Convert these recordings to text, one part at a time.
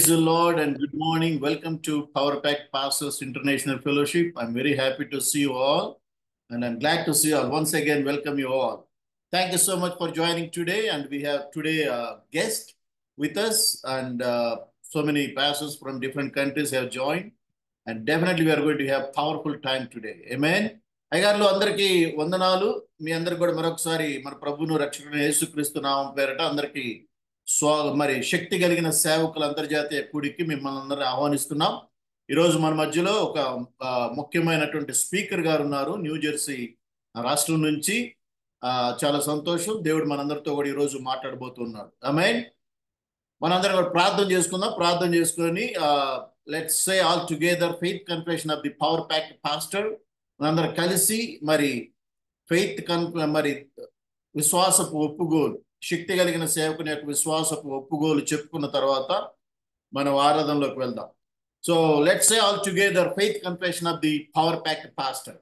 Praise the Lord and good morning. Welcome to Power Pack Pastors International Fellowship. I'm very happy to see you all, and I'm glad to see you all. Once again, welcome you all. Thank you so much for joining today. And we have today a guest with us, and so many pastors from different countries have joined. And definitely, we are going to have powerful time today. Amen. అయ్యగారులు అందరికీ వందనాలు. మీ అందరికి కూడా మరొకసారి మన ప్రభువును రక్షకుడైన యేసుక్రీస్తు నామం పేరట అందరికీ మరి శక్తి కలిగిన సేవకుల అంతర్జాతీయ కూడికి మిమ్మల్ని అందరూ ఆహ్వానిస్తున్నాం. ఈరోజు మన మధ్యలో ఒక ముఖ్యమైనటువంటి స్పీకర్ గారు ఉన్నారు, న్యూ జెర్సీ రాష్ట్రం నుంచి. చాలా సంతోషం. దేవుడు మనందరితో కూడా ఈరోజు మాట్లాడబోతున్నాడు. ఆమేన్. మనందరం కూడా ప్రార్థన చేసుకుందాం. ప్రార్థన చేసుకొని let's say all together faith confession of the power pack pastor. మనందరం కలిసి మరి ఫెయిత్ మరి విశ్వాసపు ఒప్పుగోలు, శక్తి కలిగిన సేవకుని యొక్క విశ్వాసపు ఒప్పుగోలు చెప్పుకున్న తర్వాత మనం ఆరాధనలోకి వెళ్దాం. So let's say all together faith confession of the power pack pastor.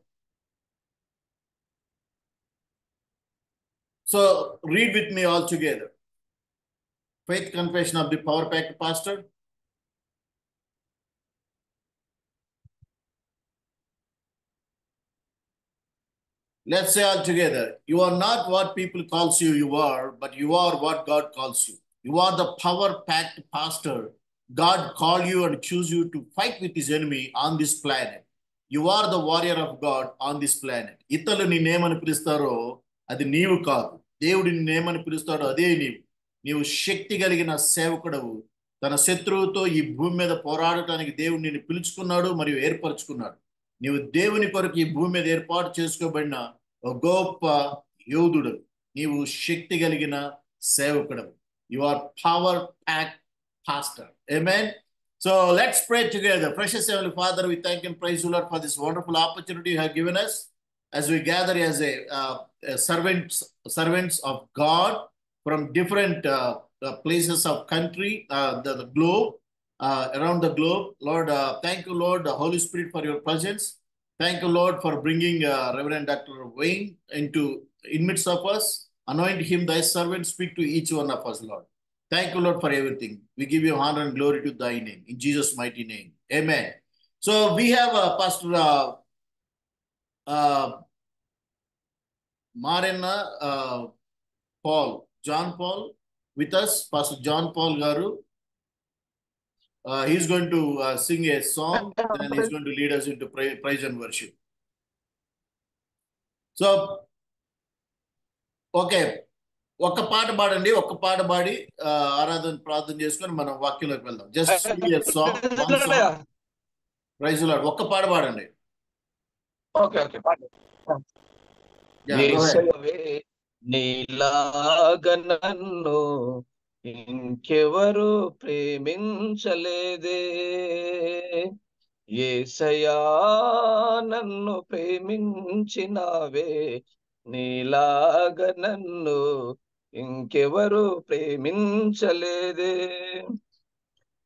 So read with me all together. Faith confession of the Power Pack Pastor. Let's say all together. You are not what people calls you, you are, but you are what God calls you. You are the power packed pastor. God called you and choose you to fight with his enemy on this planet. You are the warrior of God on this planet. ఇతరులు నిన్నేమని పిలుస్తారో అది నీవు కాదు. దేవుడు నిన్నేమని పిలుస్తాడో అదే నీవు. నీవు శక్తి కలిగిన సేవకుడవు. తన శత్రువుతో ఈ భూమి మీద పోరాడటానికి దేవుడు నిన్ను పిలుచుకున్నాడు మరియు ఏర్పరచుకున్నాడు. నీవు దేవుని కొరకు ఈ భూమి మీద ఏర్పాటు చేసుకోబడిన ఒక గొప్ప యోధుడు. నీవు శక్తి కలిగిన సేవకుడవు. You are power pack pastor. Amen. So let's pray together. Precious Heavenly Father, we thank and praise you, Lord, for this wonderful opportunity you have given us as we gather as a servants of God from different places of country, the globe, around the globe. Lord, thank you, Lord, the Holy Spirit, for your presence. Thank you, Lord, for bringing Reverend Dr. Wayne in midst of us. Anoint him, thy servant, speak to each one of us, Lord. Thank you, Lord, for everything. We give you honor and glory to thy name. In Jesus' mighty name. Amen. So we have Pastor Marina John Paul with us. Pastor John Paul Garu. He's going to sing a song and he's going to lead us into praise and worship. So, okay. ఒక్క పాట పాడండి. ఒక్క పాట పాడి ఆరాధన ప్రార్థన చేసుకొని మనం వాక్యంలోకి వెళ్దాం. Just song, praise lord. ఒక్క పాట పాడండి. ఓకే ఓకే నీలాగా నన్ను ఇంకెవరు ప్రేమించలేదే, యేసయ్యా నన్ను ప్రేమించినావే, నీలాగా నన్ను ఇంకెవరు ప్రేమించలేదే.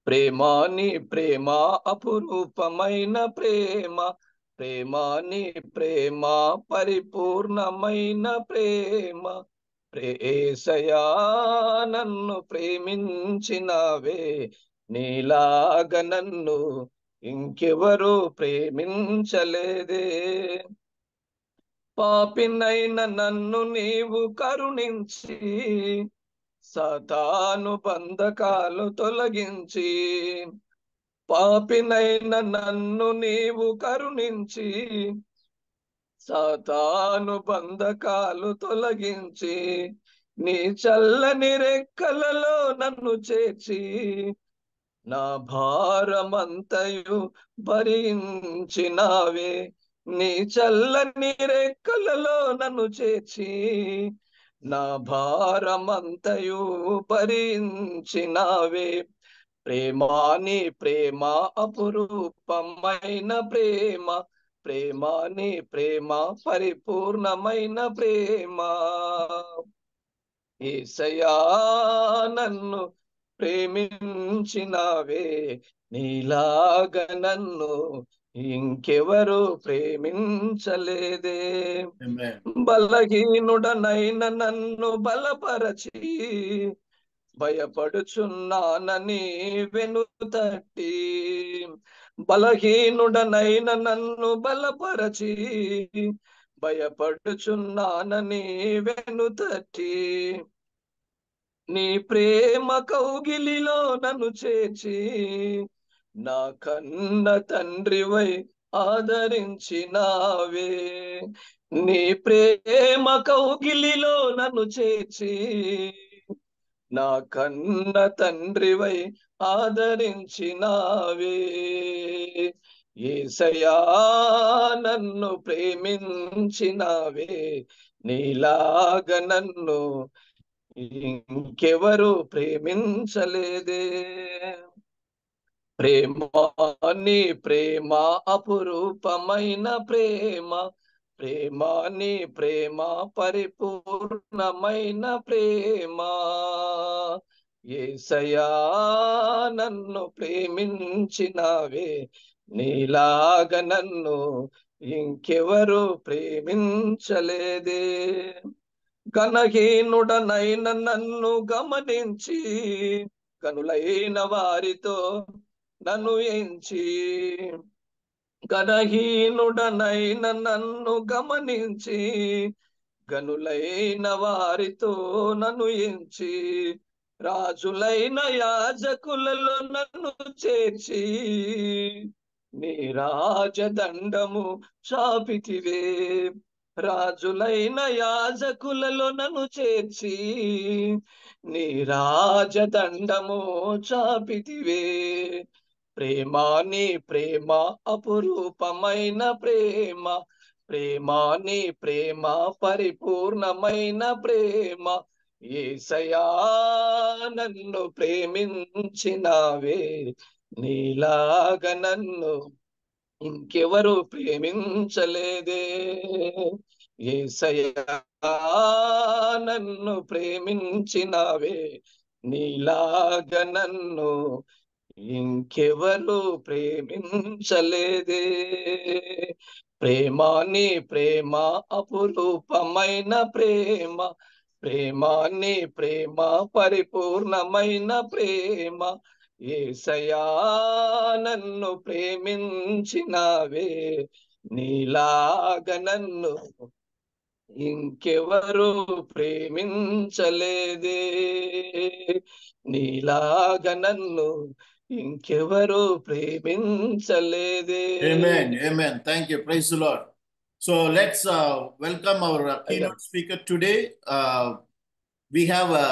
ప్రేమాని ప్రేమ అపురూపమైన ప్రేమ, ప్రేమాని ప్రేమ పరిపూర్ణమైన ప్రేమ, యేసయ్యా నన్ను ప్రేమించినావే, నీలాగా నన్ను ఇంకెవరు ప్రేమించలేదే. పాపినైన నన్ను నీవు కరుణించి, సాతాను బంధకాలు తొలగించి, పాపినైన నన్ను నీవు కరుణించి, సాతాను బంధకాలు తొలగించి, నీ చల్లని రెక్కలలో నన్ను చేర్చి, నా భారమంతయు భరించినావే, నీ చల్లని రెక్కలలో నన్ను చేర్చి, నా భారమంతయు భరించినావే. ప్రేమాని ప్రేమ అపురూపమైన ప్రేమ, ప్రేమాని ప్రేమ పరిపూర్ణమైన ప్రేమ, యేసయ్యా నన్ను ప్రేమించినావే, నీలాగా నన్ను ఇంకెవరు ప్రేమించలేదే. బలహీనుడనైన నన్ను బలపరచి, భయపడుచున్నానని వెనుతట్టి, బలహీనుడనైన నన్ను బలపరచి, భయపడుచున్నానని వెనుతట్టి, నీ ప్రేమ కౌగిలిలో నన్ను చేర్చి, నా కన్న తండ్రివై ఆదరించినావే. నీ ప్రేమ కౌగిలిలో నన్ను చేర్చి, నా కన్న తండ్రివై ఆదరించినావే. యేసయ్యా నన్ను ప్రేమించినావే, నీలాగ నన్ను ఇంకెవరు ప్రేమించలేదే. ప్రేమ నీ ప్రేమ అపురూపమైన ప్రేమ, ప్రేమ నీ ప్రేమ పరిపూర్ణమైన ప్రేమ. యేసయ్యా నన్ను ప్రేమించినావే, నీలాగ నన్ను ఇంకెవరు ప్రేమించలేదే. ఘనహీనుడనైన నన్ను గమనించి, కనులైన వారితో నన్ను ఎంచి, ఘనహీనుడనైన నన్ను గమనించి, గనులైన వారితో నన్ను ఎంచి, రాజులైన యాజకులలో నన్ను చేర్చి, నీ రాజదండము చాపితివే. రాజులైన యాజకులలో నన్ను చేర్చి, నీ రాజదండము చాపితివే. ప్రేమ నీ ప్రేమ అపురూపమైన ప్రేమ, ప్రేమ నీ ప్రేమ పరిపూర్ణమైన ప్రేమ. యేసయ్యా నన్ను ప్రేమించినావే, నీలాగ నన్ను ఇంకెవరు ప్రేమించలేదే. యేసయ్యా నన్ను ప్రేమించినావే, నీలాగ నన్ను ఇంకెవరు ప్రేమించలేదే. ప్రేమ నీ ప్రేమ అపురూపమైన ప్రేమ, ప్రేమ నీ ప్రేమ పరిపూర్ణమైన ప్రేమ. యేసయ్యా నన్ను ప్రేమించినావే, నీలాగ నన్ను ఇంకెవరు ప్రేమించలేదే. నీలాగ నన్ను ఇంకెవరు ప్రేమించలేదే. Amen. Amen. Thank you. Praise the Lord. So let's welcome our keynote speaker today. We have a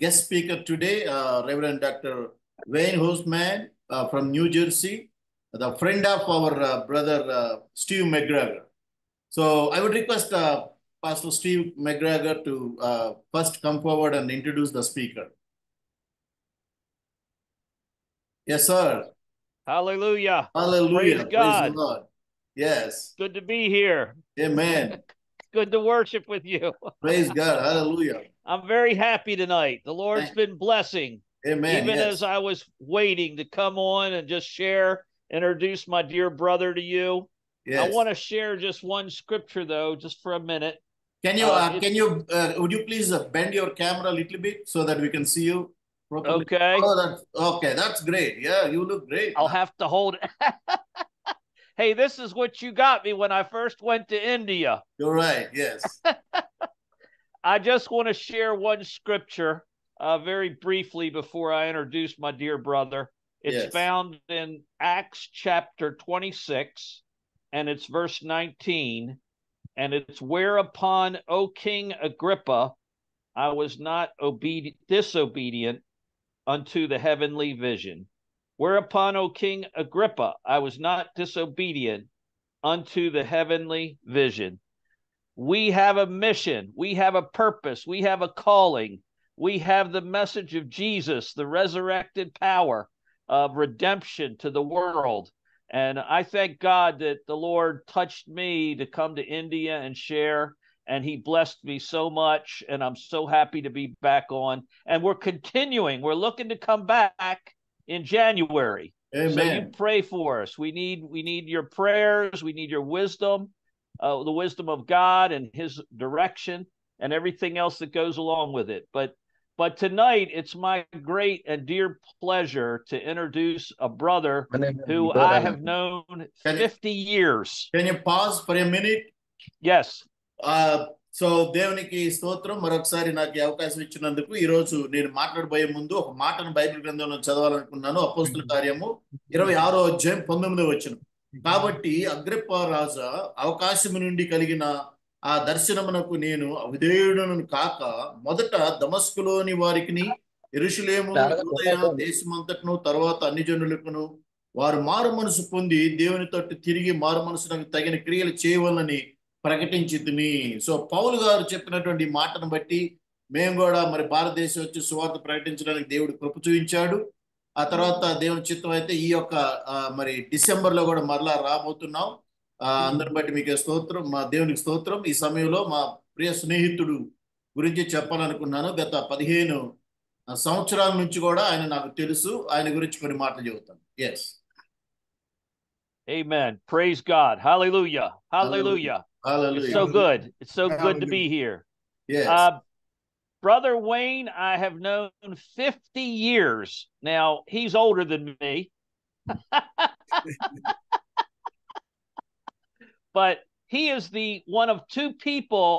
guest speaker today, Reverend Dr. Wayne Hosman from New Jersey, the friend of our brother Steve McGregor. So I would request Pastor Steve McGregor to first come forward and introduce the speaker. Yes, sir. Hallelujah. Hallelujah. Praise God. Praise the Lord. Yes. Good to be here. Amen. Good to worship with you. Praise God. Hallelujah. I'm very happy tonight. The Lord's been blessing. Amen. Even Yes. as I was waiting to come on and just share, introduce my dear brother to you. Yes. I want to share just one scripture though, just for a minute. Can you would you please bend your camera a little bit so that we can see you properly? Okay. Oh, that's great. Yeah, you look great. I'll have to hold it. Hey, this is what you got me when I first went to India. You're right. Yes. I just want to share one scripture very briefly before I introduce my dear brother. It's found in Acts chapter 26, and it's verse 19, and it's whereupon, O King Agrippa, I was not disobedient unto the heavenly vision. Whereupon, O King Agrippa, I was not disobedient unto the heavenly vision. We have a mission. We have a purpose. We have a calling. We have the message of Jesus, the resurrected power of redemption to the world. And I thank God that the Lord touched me to come to India and share, and he blessed me so much, and I'm so happy to be back on. And we're continuing. We're looking to come back in January. Amen. So you pray for us. We need your prayers. We need your wisdom, the wisdom of God and his direction and everything else that goes along with it. But But tonight, it's my great and dear pleasure to introduce a brother who I have known 50 years. Can you pause for a minute? Yes. So దేవునికి స్తోత్రం, మరొకసారి నాకు ఈ అవకాశం ఇచ్చినందుకు. ఈ రోజు నేను మాట్లాడబోయే ముందు ఒక మాటను బైబిల్ గ్రంథంలో చదవాలనుకున్నాను. అపోస్తుల కార్యము 26వ అధ్యాయం 19వ వచనం. కాబట్టి అగ్రిప్ప రాజా, అవకాశం నుండి కలిగిన ఆ దర్శనమునకు నేను అవిధేయుడను కాక మొదట దమస్కులోని వారికిని, యెరూషలేము, యూదయ దేశమంతటను, తర్వాత అన్ని జనులకును వారు మారు మనసు పొంది దేవుని తట్టు తిరిగి మారు మనసుకు తగిన క్రియలు చేయవాలని ప్రకటించితిని. సో పౌలు గారు చెప్పినటువంటి మాటను బట్టి మేము కూడా మరి భారతదేశం వచ్చి సువార్త ప్రకటించడానికి దేవుడు కృప చూపించాడు. ఆ తర్వాత దేవుని చిత్తం అయితే ఈ యొక్క మరి డిసెంబర్లో కూడా మరలా రాబోతున్నాం. అందరిని బట్టి మీకు స్తోత్రం, మా దేవునికి స్తోత్రం. ఈ సమయంలో మా ప్రియ స్నేహితుడు గురించి చెప్పాలనుకున్నాను. గత 15 సంవత్సరాల నుంచి కూడా ఆయన నాకు తెలుసు. ఆయన గురించి కొన్ని మాటలు చెబుతాను. Yes. Amen. Praise God. Hallelujah. Hallelujah. Hallelujah. It's so good. It's so good to be here. Yes. Brother Wayne, I have known 50 years. Now, he's older than me. But he is the one of two people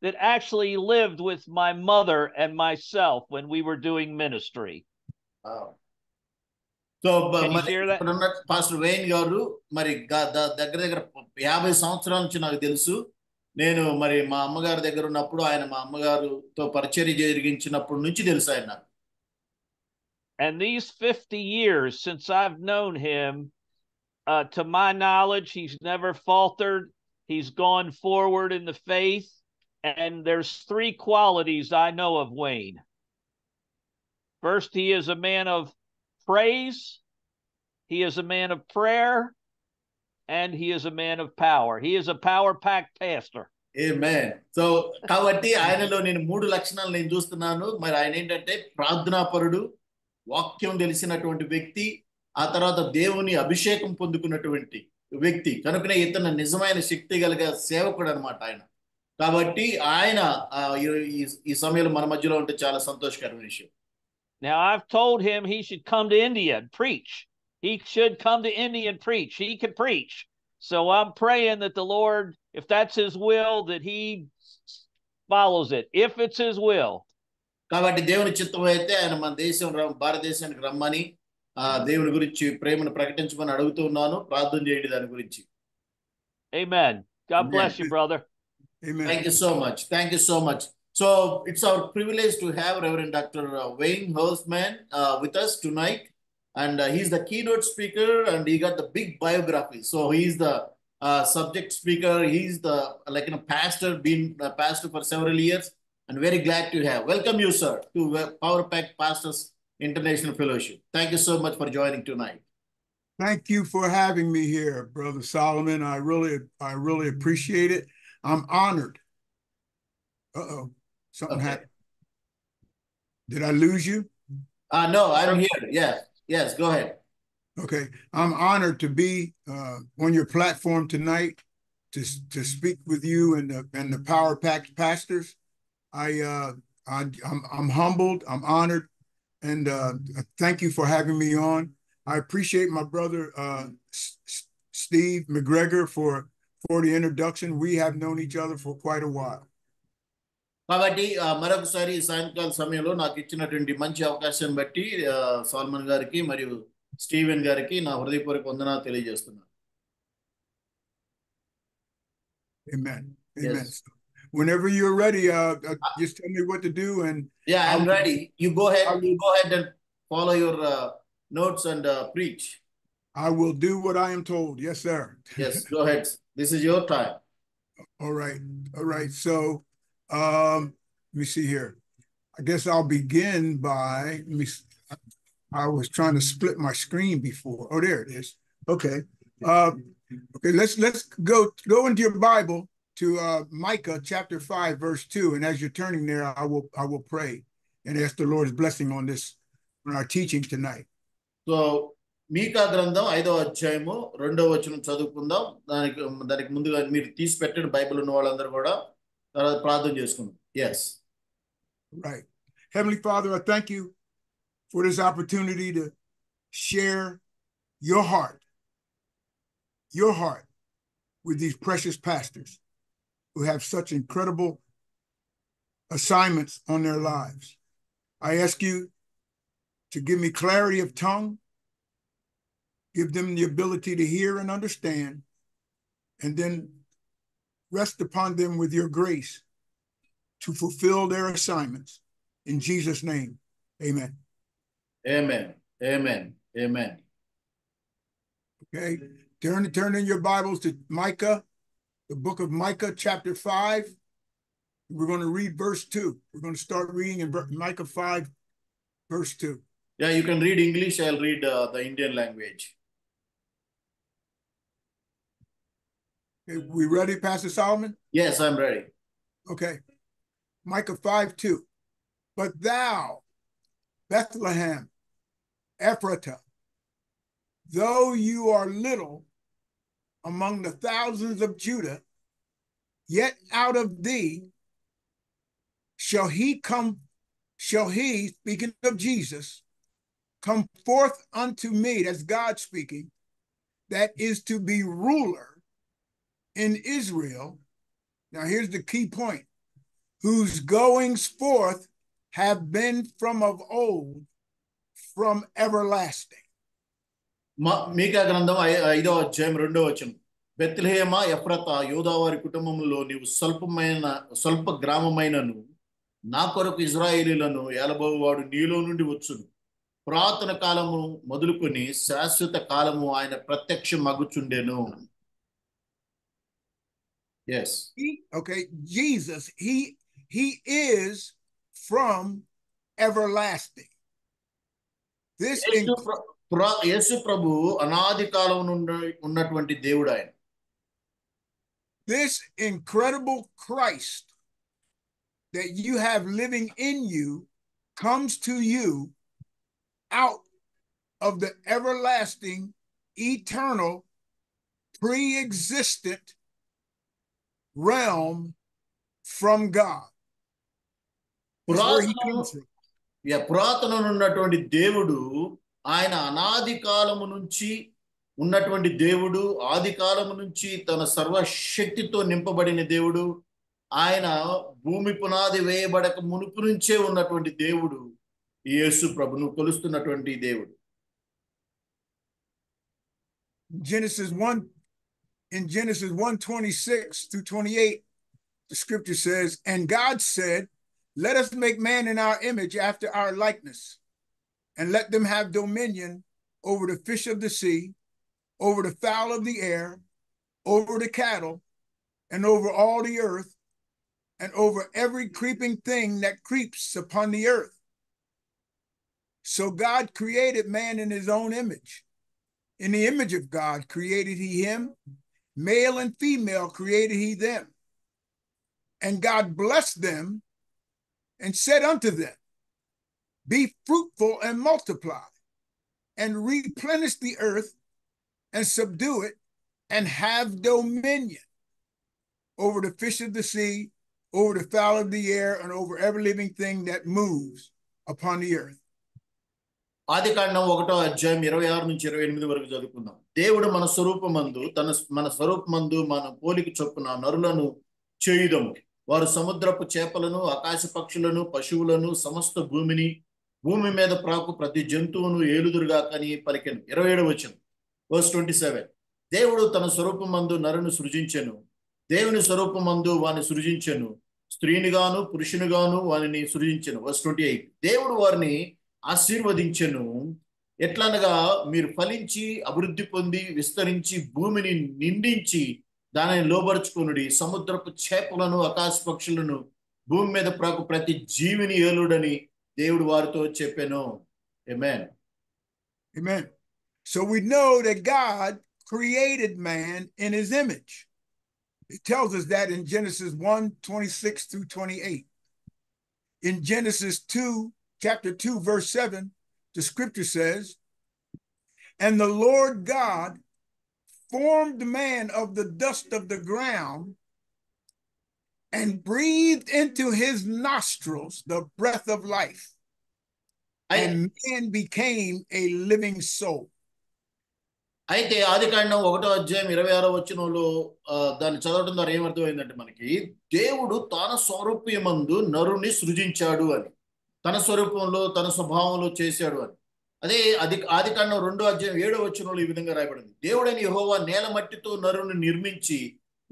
that actually lived with my mother and myself when we were doing ministry. Wow. So pastor Wayne గారు మరి దగ్గర 50 సంవత్సరాల నుంచి నాకు తెలుసు. నేను మరి మా అమ్మగారి దగ్గర ఉన్నప్పుడు ఆయన మా అమ్మగారుతో పరిచర్య జరిగించినప్పటి నుంచి తెలుసు ఆయన నాకు. And these 50 years since I've known him, to my knowledge, he's never faltered. He's gone forward in the faith. And there's 3 qualities I know of Wayne. First, he is a man of praise, he is a man of prayer, and he is a man of power. He is a power-packed pastor. Amen. So కాబట్టి ఆయనలో నేను 3 లక్షణాలు నేను చూస్తున్నాను. మరి ఆయన ఏంటంటే ప్రార్థనాపరుడు, వాక్యం తెలిసినటువంటి వ్యక్తి, ఆ తర్వాత దేవుని అభిషేకం పొందుకున్నటువంటి వ్యక్తి. కనుకనే ఇతను నిజమైన శక్తి కలిగ సేవకుడు అన్నమాట ఆయన. కాబట్టి ఆయన ఈ సమయంలో మన మధ్యలో ఉంటే చాలా సంతోషకరమైన విషయం. Now, I've told him he should come to India and preach. He should come to India and preach. He can preach. So I'm praying that the Lord, if that's his will, that he follows it, if it's his will. కాబట్టి దేవుని చిత్తం అయితే ఆయన మన దేశం భారతదేశానికి రమ్మని దేవుని గురించి ప్రేమను ప్రకటించమని అడుగుతున్నాను. ప్రార్థన చేయండి దాని గురించి. Amen. God bless you, brother. Amen. Thank you so much. Thank you so much. So it's our privilege to have Reverend Dr. Wayne Holzman with us tonight. And he's the keynote speaker and he got the big biography. So he's the subject speaker. He's the pastor, been a pastor for several years, and very glad to have. Welcome you, sir, to Power Pack Pastors International Fellowship. Thank you so much for joining tonight. Thank you for having me here, Brother Solomon. I really appreciate it. I'm honored. Uh-oh. Something happened. Did I lose you? No, I'm here. Yes, go ahead. Okay. I'm honored to be on your platform tonight to speak with you and the Power Pack pastors. I'm humbled. I'm honored. And thank you for having me on. I appreciate my brother, Steve McGregor for the introduction. We have known each other for quite a while. కాబట్టి మరొకసారి సాయంకాల సమయంలో నాకు ఇచ్చినటువంటి మంచి అవకాశం బట్టి salmon గారికి మరియు స్టీవెన్ గారికి నా హృదయపూర్వక వందనాలు తెలియజేస్తున్నాను. Amen. Amen. Yes. Whenever you're ready, just tell me what to do, and yeah, I'm ready. You go ahead. You go ahead and follow your notes and preach. I will do what I am told. Yes, sir. Yes, go ahead. This is your time. All right. All right. So. Let me see here. I guess I'll begin by, I was trying to split my screen before. Oh, there it is. Okay. Okay, let's go into your Bible to Micah chapter 5, verse 2. And as you're turning there, I will pray and ask the Lord's blessing on our teaching tonight. So, మీకా గ్రంథం 5వ అధ్యాయము 2వ వచనం చదువుకుందాం. దానికి ముందుగా మీరు తీసి పెట్టండి బైబిల్ ఉన్న వాళ్ళందరూ కూడా. ప్రార్థన చేసుకుందాం. Yes. Right. Heavenly Father, I thank you for this opportunity to share your heart with these precious pastors who have such incredible assignments on their lives. I ask you to give me clarity of tongue, give them the ability to hear and understand, and then rest upon them with your grace to fulfill their assignments. In Jesus' name, amen. Amen. Amen. Amen. Okay, turn in your Bibles to Micah, the book of Micah, chapter 5. We're going to read verse 2. We're going to start reading in Micah 5, verse 2. Yeah, you can read English. I'll read the Indian language. Okay, we ready, Pastor Solomon? Yes, I'm ready. Okay. Micah 5:2. But thou, Bethlehem, Ephratah, though you are little among the thousands of Judah, yet out of thee shall he, speaking of Jesus, come forth unto me, that's God speaking, that is to be ruler in Israel. Now here's the key point. Whose goings forth have been from of old, from everlasting. మీకా గ్రంథం 5వ అధ్యాయం 2వ వచనం. బెత్లెహేమ ఎఫ్రతా యోదావారి కుటుంబంలో నీవు స్వల్ప గ్రామమైనను నా కొరకు ఇజ్రాయేలీలను ఏలబోవాడు నీలో నుండి వచ్చును. పురాతన కాలము మొదలుకొని శాశ్వత కాలము ఆయన ప్రత్యక్షం మగుచుండెను. Yes. Okay, Jesus, he is from everlasting. This యేసు ప్రభు అనాది కాలం నుండి ఉన్నటువంటి దేవుడు ఆయన. This incredible Christ that you have living in you comes to you out of the everlasting, eternal, pre-existent realm from God. పురాతనం ఉన్నటువంటి దేవుడు ఆయన అనాది కాలము నుంచి ఉన్నటువంటి దేవుడు, ఆది కాలము నుంచి తన సర్వశక్తితో నింపబడిన దేవుడు, ఆయన భూమి పునాది వేయబడక మునుపు నుంచే ఉన్నటువంటి దేవుడు యేసు ప్రభును కొలుస్తున్నటువంటి దేవుడు. In Genesis 1:26 through 28, the scripture says, and God said, let us make man in our image after our likeness, and let them have dominion over the fish of the sea, over the fowl of the air, over the cattle, and over all the earth, and over every creeping thing that creeps upon the earth. So God created man in his own image. In the image of God created he him, male and female created he them. And God blessed them and said unto them, be fruitful and multiply, and replenish the earth, and subdue it, and have dominion over the fish of the sea, over the fowl of the air, and over every living thing that moves upon the earth. ఆదికాండం 1వ అధ్యాయం 26 నుంచి 28 వరకు చదువుకుందాం. దేవుడు మన స్వరూపమందు మన పోలిక చొప్పున నరులను చేయుదము. వారు సముద్రపు చేపలను, ఆకాశ పక్షులను, పశువులను, సమస్త భూమి మీద ప్రాకు ప్రతి జంతువును ఏలుదురుగా కని పలికెను. 27వ వచనం, verse 27. దేవుడు తన స్వరూపమందు నరును సృజించెను, దేవుని స్వరూపమందు వాని సృజించెను, స్త్రీనిగాను పురుషునిగాను వానిని సృజించెను. verse 28. దేవుడు వారిని ఆశీర్వదించెను, ఎట్లనగా మీరు ఫలించి అభివృద్ధి పొంది విస్తరించి భూమిని నిండించి దానిని లోబరుచుకొనుడి, సముద్రపు చేపలను, ఆకాశ పక్షులను, భూమి మీద ప్రాకు ప్రతి జీవిని ఏలుడని దేవుడు వారితో చెప్పెను. Amen. Amen. So we know that God created man in his image. It tells us that in Genesis 1:26 through 28. In Genesis 2, chapter 2, verse 7, the scripture says, and the Lord God formed man of the dust of the ground and breathed into his nostrils the breath of life, and man became a living soul. అయితే ఆదికాండం 1వ అధ్యాయం 26వ వచనంలో దాన్ని చదవడం ద్వారా ఏమర్థమైందంటే మనకి దేవుడు తన స్వరూపమందు నరుని సృజించాడు అని, తన స్వరూపంలో తన స్వభావంలో చేశాడు అని. అదే ఆదికాండం 2వ అధ్యాయం 7వ వచనంలో ఈ విధంగా రాయబడింది, దేవుడైన యెహోవా నేల మట్టితో నరుని నిర్మించి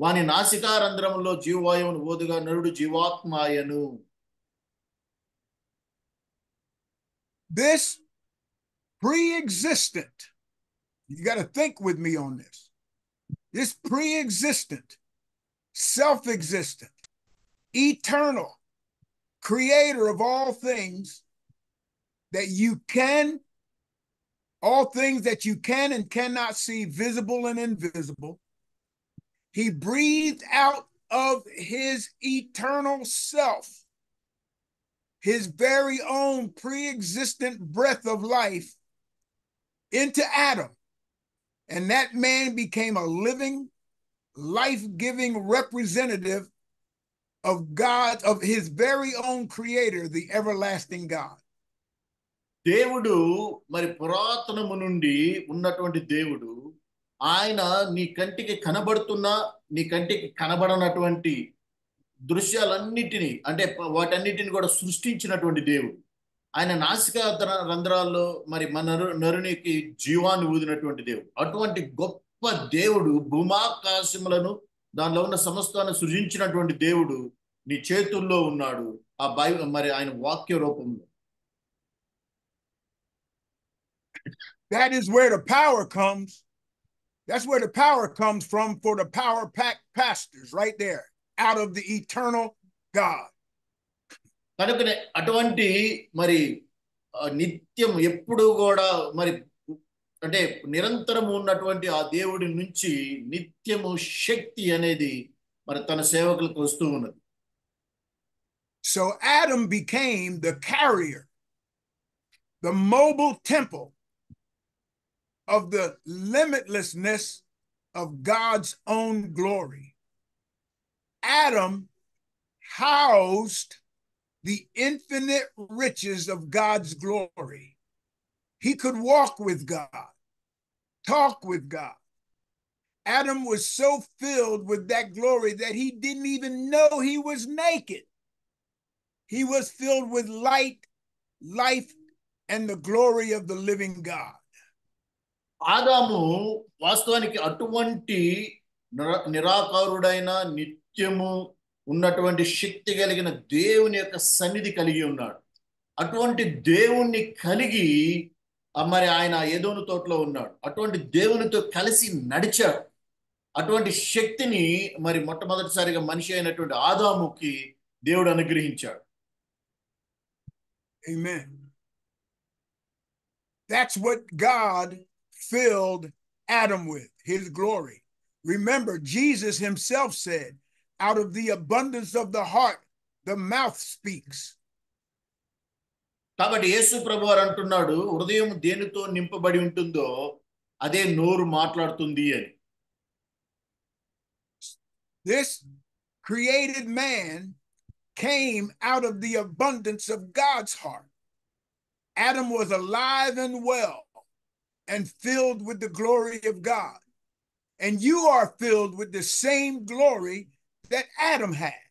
వాని నాసికారంధ్రములో జీవవాయువును ఓదుగా నరుడు జీవాత్మాయను. This pre-existent, you got to think with me on this. This pre-existent, self-existent, eternal creator of all things that you can, all things that you can and cannot see, visible and invisible. He breathed out of his eternal self, his very own pre-existent breath of life into Adam. And that man became a living, life-giving representative of God, of his very own creator, the everlasting God. దేవుడు మరి పురాతనము నుండి ఉన్నటువంటి దేవుడు, ఆయన నీ కంటికి కనబడుతున్న నీ కంటికి కనబడనటువంటి దృశ్యాలన్నిటినీ, అంటే వాటన్నిటిని కూడా సృష్టించినటువంటి దేవుడు. ఆయన నాసికా రంధ్రాల్లో మరి మన నరునికి జీవాన్ని ఊదినటువంటి దేవుడు. అటువంటి గొప్ప దేవుడు, భూమాకాశములను దానిలో ఉన్న సమస్తాన్ని సృజించినటువంటి దేవుడు నీ చేతుల్లో ఉన్నాడు, ఆ మరి ఆయన వాక్య రూపంలో. That is where the power comes. That's where the power comes from for the power pack pastors, right there, out of the eternal God. కనుకనే అటువంటి మరి నిత్యం ఎప్పుడు కూడా మరి అంటే నిరంతరము ఉన్నటువంటి ఆ దేవుడి నుంచి నిత్యము శక్తి అనేది మరి తన సేవకులకు వస్తూ ఉన్నది. So Adam became the carrier, the mobile temple of the limitlessness of God's own glory. Adam housed the infinite riches of God's glory. He could walk with God, talk with God. Adam was so filled with that glory that he didn't even know he was naked. He was filled with light, life, and the glory of the living God. ఆదాము వాస్తవానికి అటువంటి నిరాకారుడైన నిత్యము ఉన్నటువంటి శక్తి కలిగిన దేవుని యొక్క సన్నిధి కలిగి ఉన్నాడు. అటువంటి దేవుణ్ణి కలిగి మరి ఆయన ఏదోను తోటలో ఉన్నాడు. అటువంటి దేవునితో కలిసి నడిచాడు. అటువంటి శక్తిని మరి మొట్టమొదటిసారిగా మనిషి అయినటువంటి ఆదాముకి దేవుడు అనుగ్రహించాడు. Amen. That's what God filled Adam with, his glory. Remember, Jesus himself said, out of the abundance of the heart, the mouth speaks. కాబట్టి యేసు ప్రభువారు అంటున్నాడు, హృదయం దేనితో నింపబడి ఉంటుందో అదే నోరు మాట్లాడుతుంది అని. This created man came out of the abundance of God's heart. Adam was alive and well and filled with the glory of God. And you are filled with the same glory that Adam had.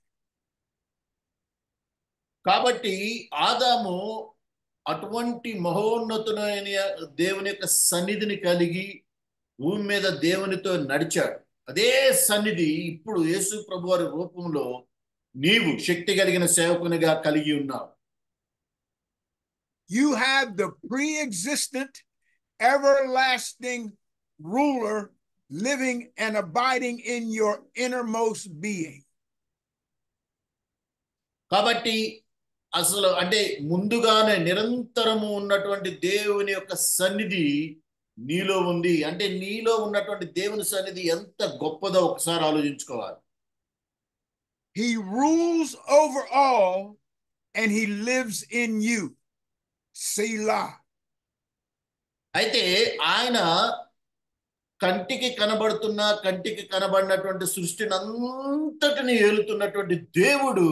కాబట్టి ఆదాము అటువంటి మహోన్నతుడైన దేవుని యొక్క సన్నిధిని కలిగి భూమి మీద దేవునితో నడిచాడు. అదే సన్నిధి ఇప్పుడు యేసు ప్రభువారి రూపంలో నీవు శక్తి కలిగిన సేవకునిగా కలిగి ఉన్నావు. You have the pre-existent, everlasting ruler living and abiding in your innermost being. కాబట్టి అసలు అంటే ముందుగానే నిరంతరము ఉన్నటువంటి దేవుని యొక్క సన్నిధి నీలో ఉంది. అంటే నీలో ఉన్నటువంటి దేవుని సన్నిధి ఎంత గొప్పదో ఒకసారి ఆలోచించుకోవాలి. He rules over all and he lives in you. Selah. అయితే ఆయన కంటికి కనబడుతున్న కంటికి కనబడినటువంటి సృష్టిని అంతటిని ఏలుతున్నటువంటి దేవుడు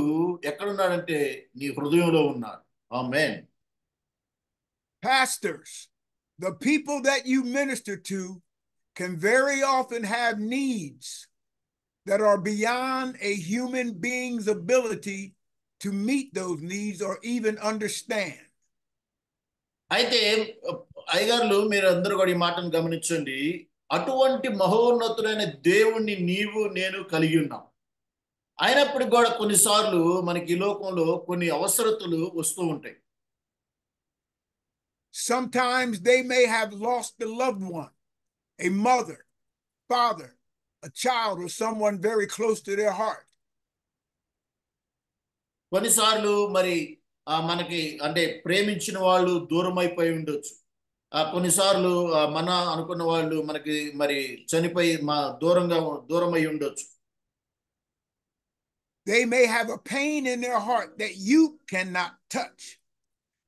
ఎక్కడున్నాడంటే నీ హృదయంలో ఉన్నాడు. ఆమేన్. Pastors, the people that you minister to can very often have needs that are beyond a human being's ability to meet those needs or even understand. అయితే అయ్యగారులు మీరు అందరూ కూడా ఈ మాటను గమనించండి. అటువంటి మహోన్నతుడైన దేవుణ్ణి నీవు నేను కలిగి ఉన్నాం. అయినప్పటికీ కూడా కొన్నిసార్లు మనకి ఈ లోకంలో కొన్ని అవసరతలు వస్తూ ఉంటాయి. Sometimes they may have lost a loved one, a mother, father, a child, or someone very close to their heart. కొన్నిసార్లు మరి మనకి అంటే ప్రేమించిన వాళ్ళు దూరం అయిపోయి ఉండొచ్చు. కొన్నిసార్లు మన అనుకున్న వాళ్ళు మనకి మరి చనిపోయి దూరమై ఉండొచ్చు. They may have a pain in their heart that you cannot touch.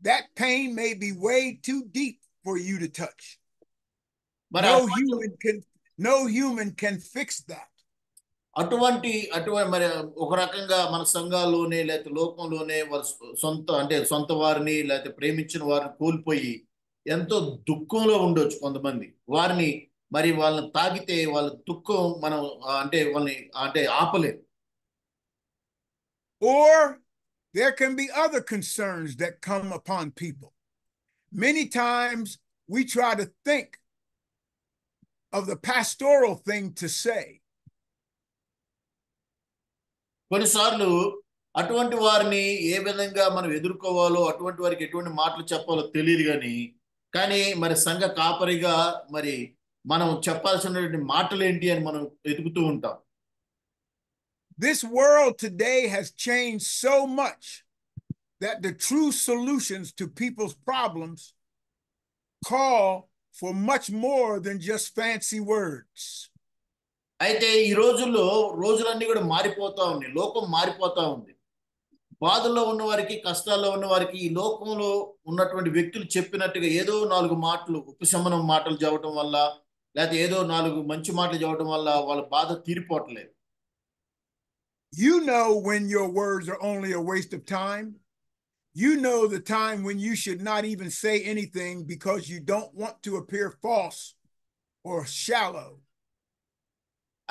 That pain may be way too deep for you to touch. No human can fix that. అటువంటి మరి ఒక రకంగా మన సంఘాల్లోనే లేకపోతే లోకంలోనే సొంత వారిని లేకపోతే ప్రేమించిన వారిని కోల్పోయి ఎంతో దుఃఖంలో ఉండొచ్చు కొంతమంది. వారిని మరి వాళ్ళని తాగితే వాళ్ళ దుఃఖం మనం వాళ్ళని ఆపలేదు. Or there can be other concerns that come upon people. Many times we try to think of the pastoral thing to say. కొన్నిసార్లు అటువంటి వారిని ఏ విధంగా మనం ఎదుర్కోవాలో, అటువంటి వారికి ఎటువంటి మాటలు చెప్పాలో తెలియదు కానీ మరి సంఘ కాపరిగా మరి మనం చెప్పాల్సినటువంటి మాటలు ఏంటి అని మనం ఎదుగుతూ ఉంటాం. This world today has changed so much that the true solutions to people's problems call for much more than just fancy words. అయితే ఈ రోజులన్నీ కూడా మారిపోతా ఉన్నాయి. లోకం మారిపోతా ఉంది. బాధల్లో ఉన్న వారికి, కష్టాల్లో ఉన్న వారికి ఈ లోకంలో ఉన్నటువంటి వ్యక్తులు చెప్పినట్టుగా ఏదో 4 మాటలు ఉపశమనం మాటలు చెప్పడం వల్ల లేకపోతే ఏదో 4 మంచి మాటలు చెప్పడం వల్ల వాళ్ళ బాధ తీరిపోవట్లేదు. You know when your words are only a waste of time. You know the time when you should not even say anything because you don't want to appear false or shallow.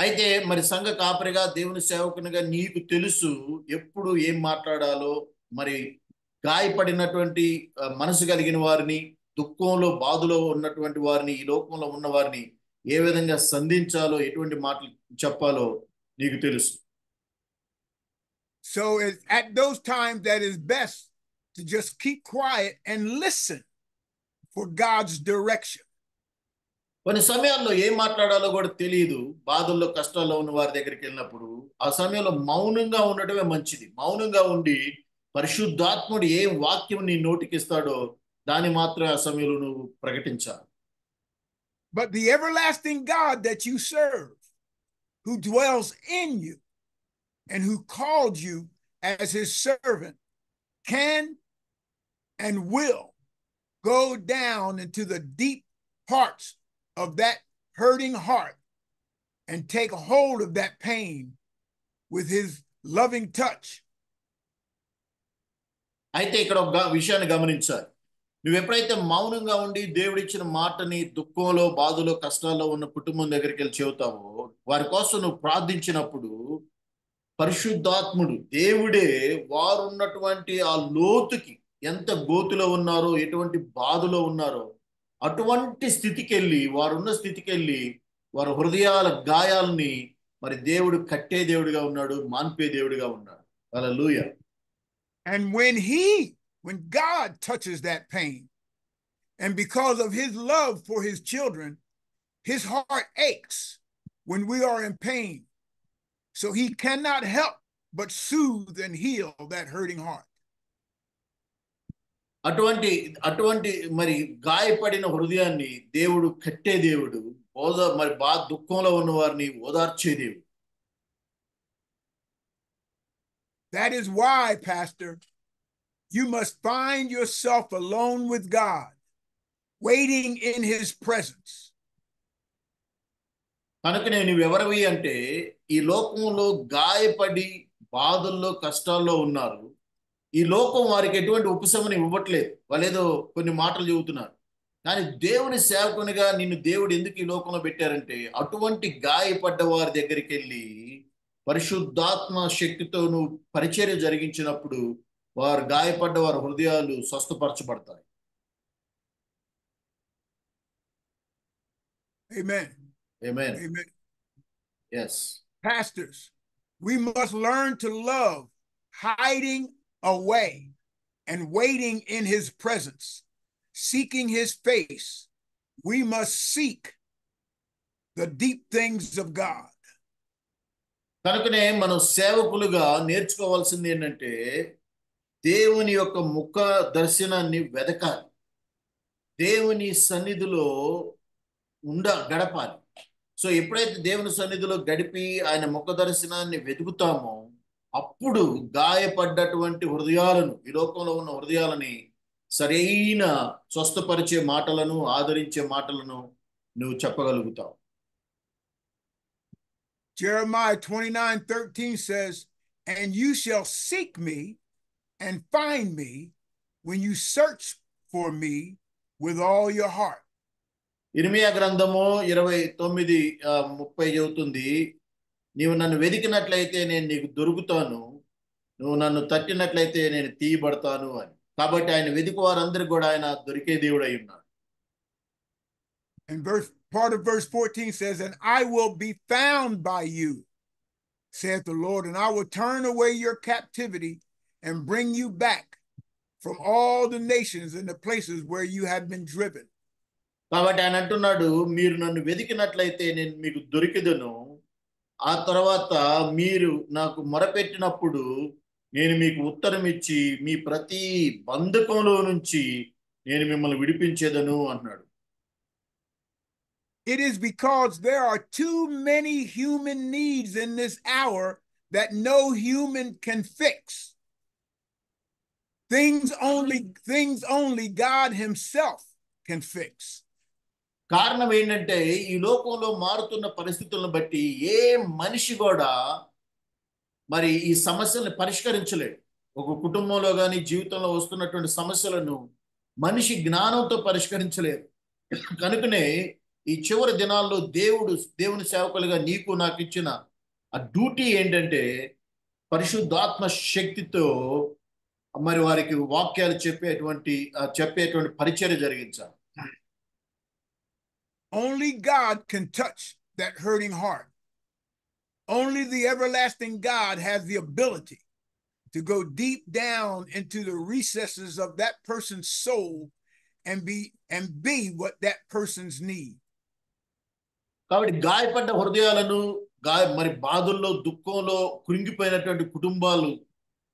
అయితే మరి సంఘ కాపరిగా దేవుని సేవకునిగా నీకు తెలుసు ఎప్పుడు ఏం మాట్లాడాలో. మరి గాయపడినటువంటి మనసు కలిగిన వారిని, దుఃఖంలో బాధలో ఉన్నటువంటి వారిని, ఈ లోకంలో ఉన్న వారిని ఏ విధంగా సంధించాలో, ఎటువంటి మాటలు చెప్పాలో నీకు తెలుసు. So at those times that is best to just keep quiet and listen for God's direction. కొన్ని సమయాల్లో ఏం మాట్లాడాలో కూడా తెలియదు. బాధల్లో కష్టాల్లో ఉన్న వారి దగ్గరికి వెళ్ళినప్పుడు ఆ సమయంలో మౌనంగా ఉండటమే మంచిది. మౌనంగా ఉండి పరిశుద్ధాత్ముడు ఏ వాక్యం నీ నోటికి ఇస్తాడో దాన్ని మాత్రమే ఆ సమయంలో నువ్వు ప్రకటించాలి. But the everlasting God that you serve, who dwells in you and who called you as his servant, can and will go down into the deep parts of that hurting heart and take hold of that pain with his loving touch. అయితే ఇక్కడ ఒక విషయాన్ని గమనించాలి. నువ్వు ఎప్పుడైతే మౌనంగా ఉండి దేవుడిచ్చిన మాటని దుఃఖంలో, బాధలో, కష్టాల్లో ఉన్న కుటుంబం దగ్గరికి వెళ్ళి చెబుతావో, వారి కోసం నువ్వు ప్రార్థించినప్పుడు పరిశుద్ధాత్ముడు దేవుడే వారున్నటువంటి ఆ లోతుకి, ఎంత గోతులో ఉన్నారో, ఎటువంటి బాధలో ఉన్నారో అటువంటి స్థితికి వెళ్ళి, వారున్న స్థితికి వెళ్ళి వారి హృదయాల గాయాలని మరి దేవుడు కట్టే దేవుడిగా ఉన్నాడు, మాన్పే దేవుడిగా ఉన్నాడు. హల్లెలూయా. And when God touches that pain, and because of his love for his children, his heart aches when we are in pain. So he cannot help but soothe and heal that hurting heart. అటువంటి మరి గాయపడిన హృదయాన్ని దేవుడు కట్టే దేవుడు, మరి దుఃఖంలో ఉన్న వారిని ఓదార్చే దేవుడు. That is why, Pastor, you must find yourself alone with God, waiting in his presence. కనుకనే నువ్వెవరివి అంటే ఈ లోకంలో గాయపడి బాధల్లో కష్టాల్లో ఉన్నారు. ఈ లోకం వారికి ఎటువంటి ఉపశమనం ఇవ్వట్లేదు. వాళ్ళేదో కొన్ని మాటలు చెబుతున్నారు. కానీ దేవుని సేవకునిగా నిన్ను దేవుడు ఎందుకు ఈ లోకంలో పెట్టారంటే అటువంటి గాయపడ్డ వారి దగ్గరికి వెళ్ళి పరిశుద్ధాత్మ శక్తితో నువ్వు పరిచర్య జరిగించినప్పుడు వారు గాయపడ్డ వారి హృదయాలు స్వస్థపరచబడతాయి. Amen. Amen. Amen. Yes. Pastors, we must learn to love hiding away and waiting in his presence, seeking his face. We must seek the deep things of God. కనుకనే మనం సేవకులుగా నేర్చుకోవాల్సింది ఏంటంటే దేవుని యొక్క ముఖ దర్శనాన్ని వెదకాలి, దేవుని సన్నిధిలో గడపాలి. సో ఎప్పుడైతే దేవుని సన్నిధిలో గడిపి ఆయన ముఖ దర్శనాన్ని వెతుకుతామో అప్పుడు గాయపడ్డటువంటి హృదయాలను, ఈ లోకంలో ఉన్న హృదయాలని సరైన స్వస్థపరిచే మాటలను, ఆదరించే మాటలను నువ్వు చెప్పగలుగుతావు. Jeremiah 29:13 says, "And you shall seek me and find me when you search for me with all your heart." ఇర్మియా గ్రంథము 29:30 చెబుతుంది, నీవు నన్ను వెతికినట్లయితే నేను నీకు దొరుకుతాను, నువ్వు నన్ను తట్టినట్లయితే నేను తీయబడతాను అని. కాబట్టి ఆయన వెతికి వారందరికీ కూడా ఆయన దొరికే దేవుడు అయి ఉన్నాడు. And part of verse 14 says, "And I will be found by you, saith the Lord, and I will turn away your captivity and bring you back from all the nations and the places where you have been driven." కాబట్టి ఆయన అంటున్నాడు, మీరు నన్ను వెతికినట్లయితే నేను మీకు దొరికిదను, ఆ తర్వాత మీరు నాకు మొరపెట్టినప్పుడు నేను మీకు ఉత్తరం ఇచ్చి మీ ప్రతి బంధకంలో నుంచి నేను మిమ్మల్ని విడిపించేదను అన్నాడు. It is because there are too many human needs in this hour that no human can fix. Things only God himself can fix. కారణం ఏంటంటే ఈ లోకంలో మారుతున్న పరిస్థితులను బట్టి ఏ మనిషి కూడా మరి ఈ సమస్యలను పరిష్కరించలేడు. ఒక కుటుంబంలో కానీ జీవితంలో వస్తున్నటువంటి సమస్యలను మనిషి జ్ఞానంతో పరిష్కరించలేరు. కనుకనే ఈ చివరి దినాల్లో దేవుని సేవకులుగా నీకు నాకు ఇచ్చిన ఆ డ్యూటీ ఏంటంటే పరిశుద్ధాత్మ శక్తితో మరి వారికి వాక్యాలు చెప్పేటువంటి పరిచర్య జరిగించాలి. Only God can touch that hurting heart. Only the everlasting God has the ability to go deep down into the recesses of that person's soul and be what that person's need. కాబట్టి గాయపడ్డ హృదయాలను మరి బాధల్లో దుఃఖంలో కృంగిపోయినటువంటి కుటుంబాలు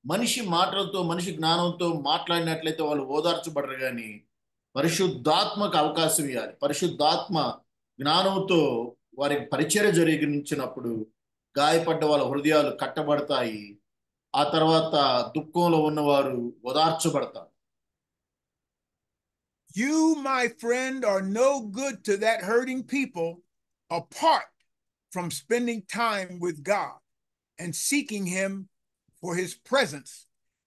మనిషి మాటలతో మనిషి జ్ఞానంతో మాట్లాడినట్లయితే వాళ్ళు ఓదార్చబడరు. కానీ పరిశుద్ధాత్మకు అవకాశం ఇవ్వాలి. పరిశుద్ధాత్మ జ్ఞానంతో వారికి పరిచర్య జరిగించినప్పుడు గాయపడ్డ వాళ్ళ హృదయాలు కట్టబడతాయి. ఆ తర్వాత దుఃఖంలో ఉన్నవారు ఓదార్చబడతారు. You, my friend, are no good to that hurting people apart from spending time with God and seeking him for his presence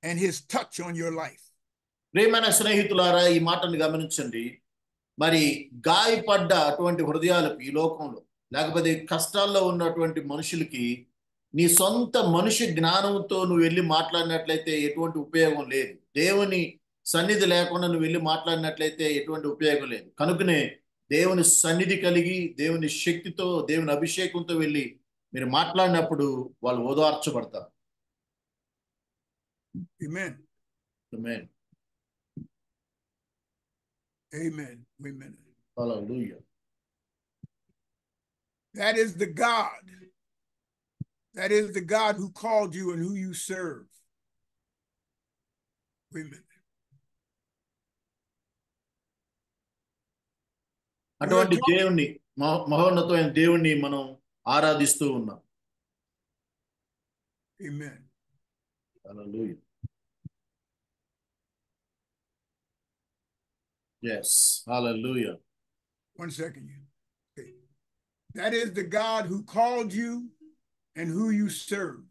and his touch on your life. ప్రియమైన స్నేహితులారా, ఈ మాటను గమనించండి. మరి గాయపడ్డ అటువంటి హృదయాలకు ఈ లోకంలో లేకపోతే కష్టాల్లో ఉన్నటువంటి మనుషులకి నీ సొంత మనిషి జ్ఞానంతో నువ్వు వెళ్ళి మాట్లాడినట్లయితే ఎటువంటి ఉపయోగం లేదు. దేవుని సన్నిధి లేకుండా నువ్వు వెళ్ళి మాట్లాడినట్లయితే ఎటువంటి ఉపయోగం లేదు. కనుకనే దేవుని సన్నిధి కలిగి దేవుని శక్తితో దేవుని అభిషేకంతో వెళ్ళి మీరు మాట్లాడినప్పుడు వాళ్ళు ఓదార్చబడతారు. Amen. Amen. Amen. Amen. Hallelujah. That is the God. That is the God who called you and who you serve. Amen. అటువంటి దేవుణ్ణి, మహోన్నతమైన దేవుణ్ణి మనం ఆరాధిస్తూ ఉన్నాం. Amen. Hallelujah. Yes. Hallelujah. 1 second. Okay. That is the God who called you and who you serve.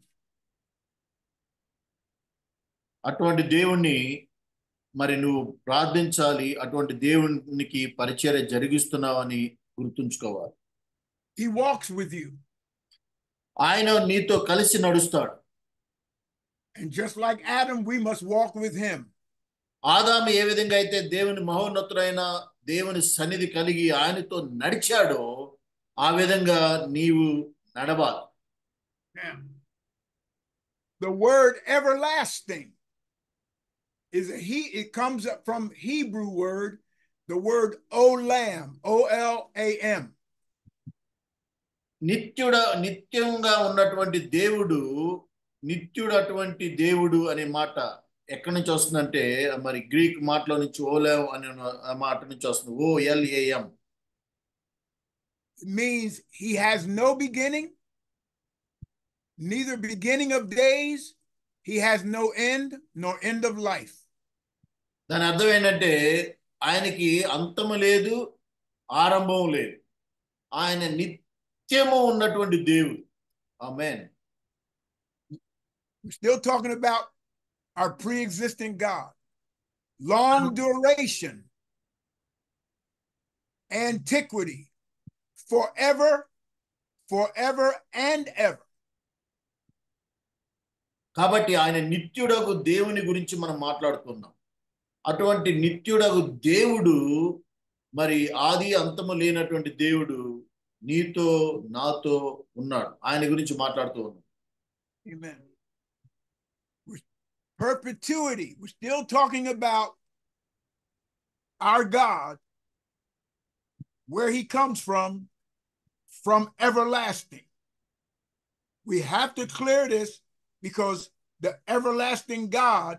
అటువంటి దేవుణ్ణి మరి నువ్వు ప్రార్థించాలి. అటువంటి దేవునికి పరిచర్య జరిగిస్తున్నావని గుర్తుంచుకోవాలి. He walks with you. ఆయన నీతో కలిసి నడుస్తాడు. And just like Adam, we must walk with him. ఆదాము ఏ విధంగా అయితే దేవుని మహోన్నతుడైన దేవుని సన్నిధి కలిగి ఆయనతో నడిచాడో ఆ విధంగా నీవు నడవాలి. The word everlasting is it comes up from Hebrew word, the word olam, O-L-A-M. నిత్యంగా ఉన్నటువంటి దేవుడు, నిత్యుడు అటువంటి దేవుడు అనే మాట ఎక్కడి నుంచి వస్తుందంటే మరి గ్రీక్ మాటలో నుంచి ఓలాం అనే మాట నుంచి వస్తుంది. OLAM. It means he has no beginning, neither beginning of days, he has no end, nor end of life. దాని అర్థం ఏంటంటే ఆయనకి అంతము లేదు, ఆరంభం లేదు. ఆయన నిత్యము ఉన్నటువంటి దేవుడు. ఆమేన్. We're still talking about our pre-existing God. Long duration, antiquity, forever and ever. కాబట్టి ఆయన నిత్యుడగు దేవుని గురించి మనం మాట్లాడుతున్నాం. అటువంటి నిత్యుడగు దేవుడు మరి ఆది అంతము లేనటువంటి దేవుడు నీతో నాతో ఉన్నాడు. ఆయన గురించి మాట్లాడుతూ ఉన్నాం. Amen. Perpetuity. We're still talking about our God, where he comes from everlasting. We have to clear this because the everlasting God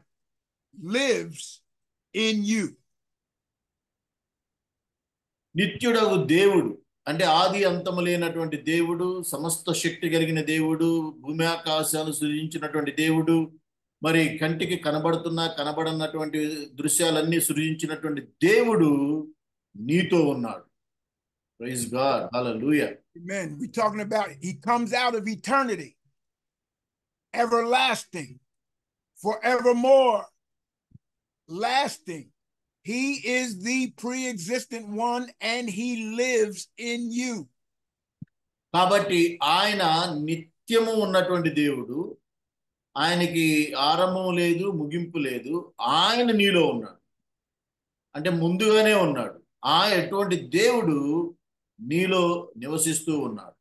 lives in you. నిత్యుడగు దేవుడు అంటే ఆది అంతము లేనటువంటి దేవుడు, సమస్త శక్తి కలిగిన దేవుడు, భూమి ఆకాశాలు సృజించినటువంటి దేవుడు, మరి కంటికి కనబడనటువంటి దృశ్యాలన్నీ సృజించినటువంటి దేవుడు నీతో ఉన్నాడు. Praise God. Hallelujah. Amen. We're talking about he comes out of eternity, everlasting, forevermore, lasting. He is the pre-existent one and he lives in you. కాబట్టి ఆయన నిత్యము ఉన్నటువంటి దేవుడు, ఆయనకి ఆరంభం లేదు, ముగింపు లేదు. ఆయన నీలో ఉన్నాడు, అంటే ముందుగానే ఉన్నాడు. ఎటువంటి దేవుడు నీలో నివసిస్తూ ఉన్నాడు.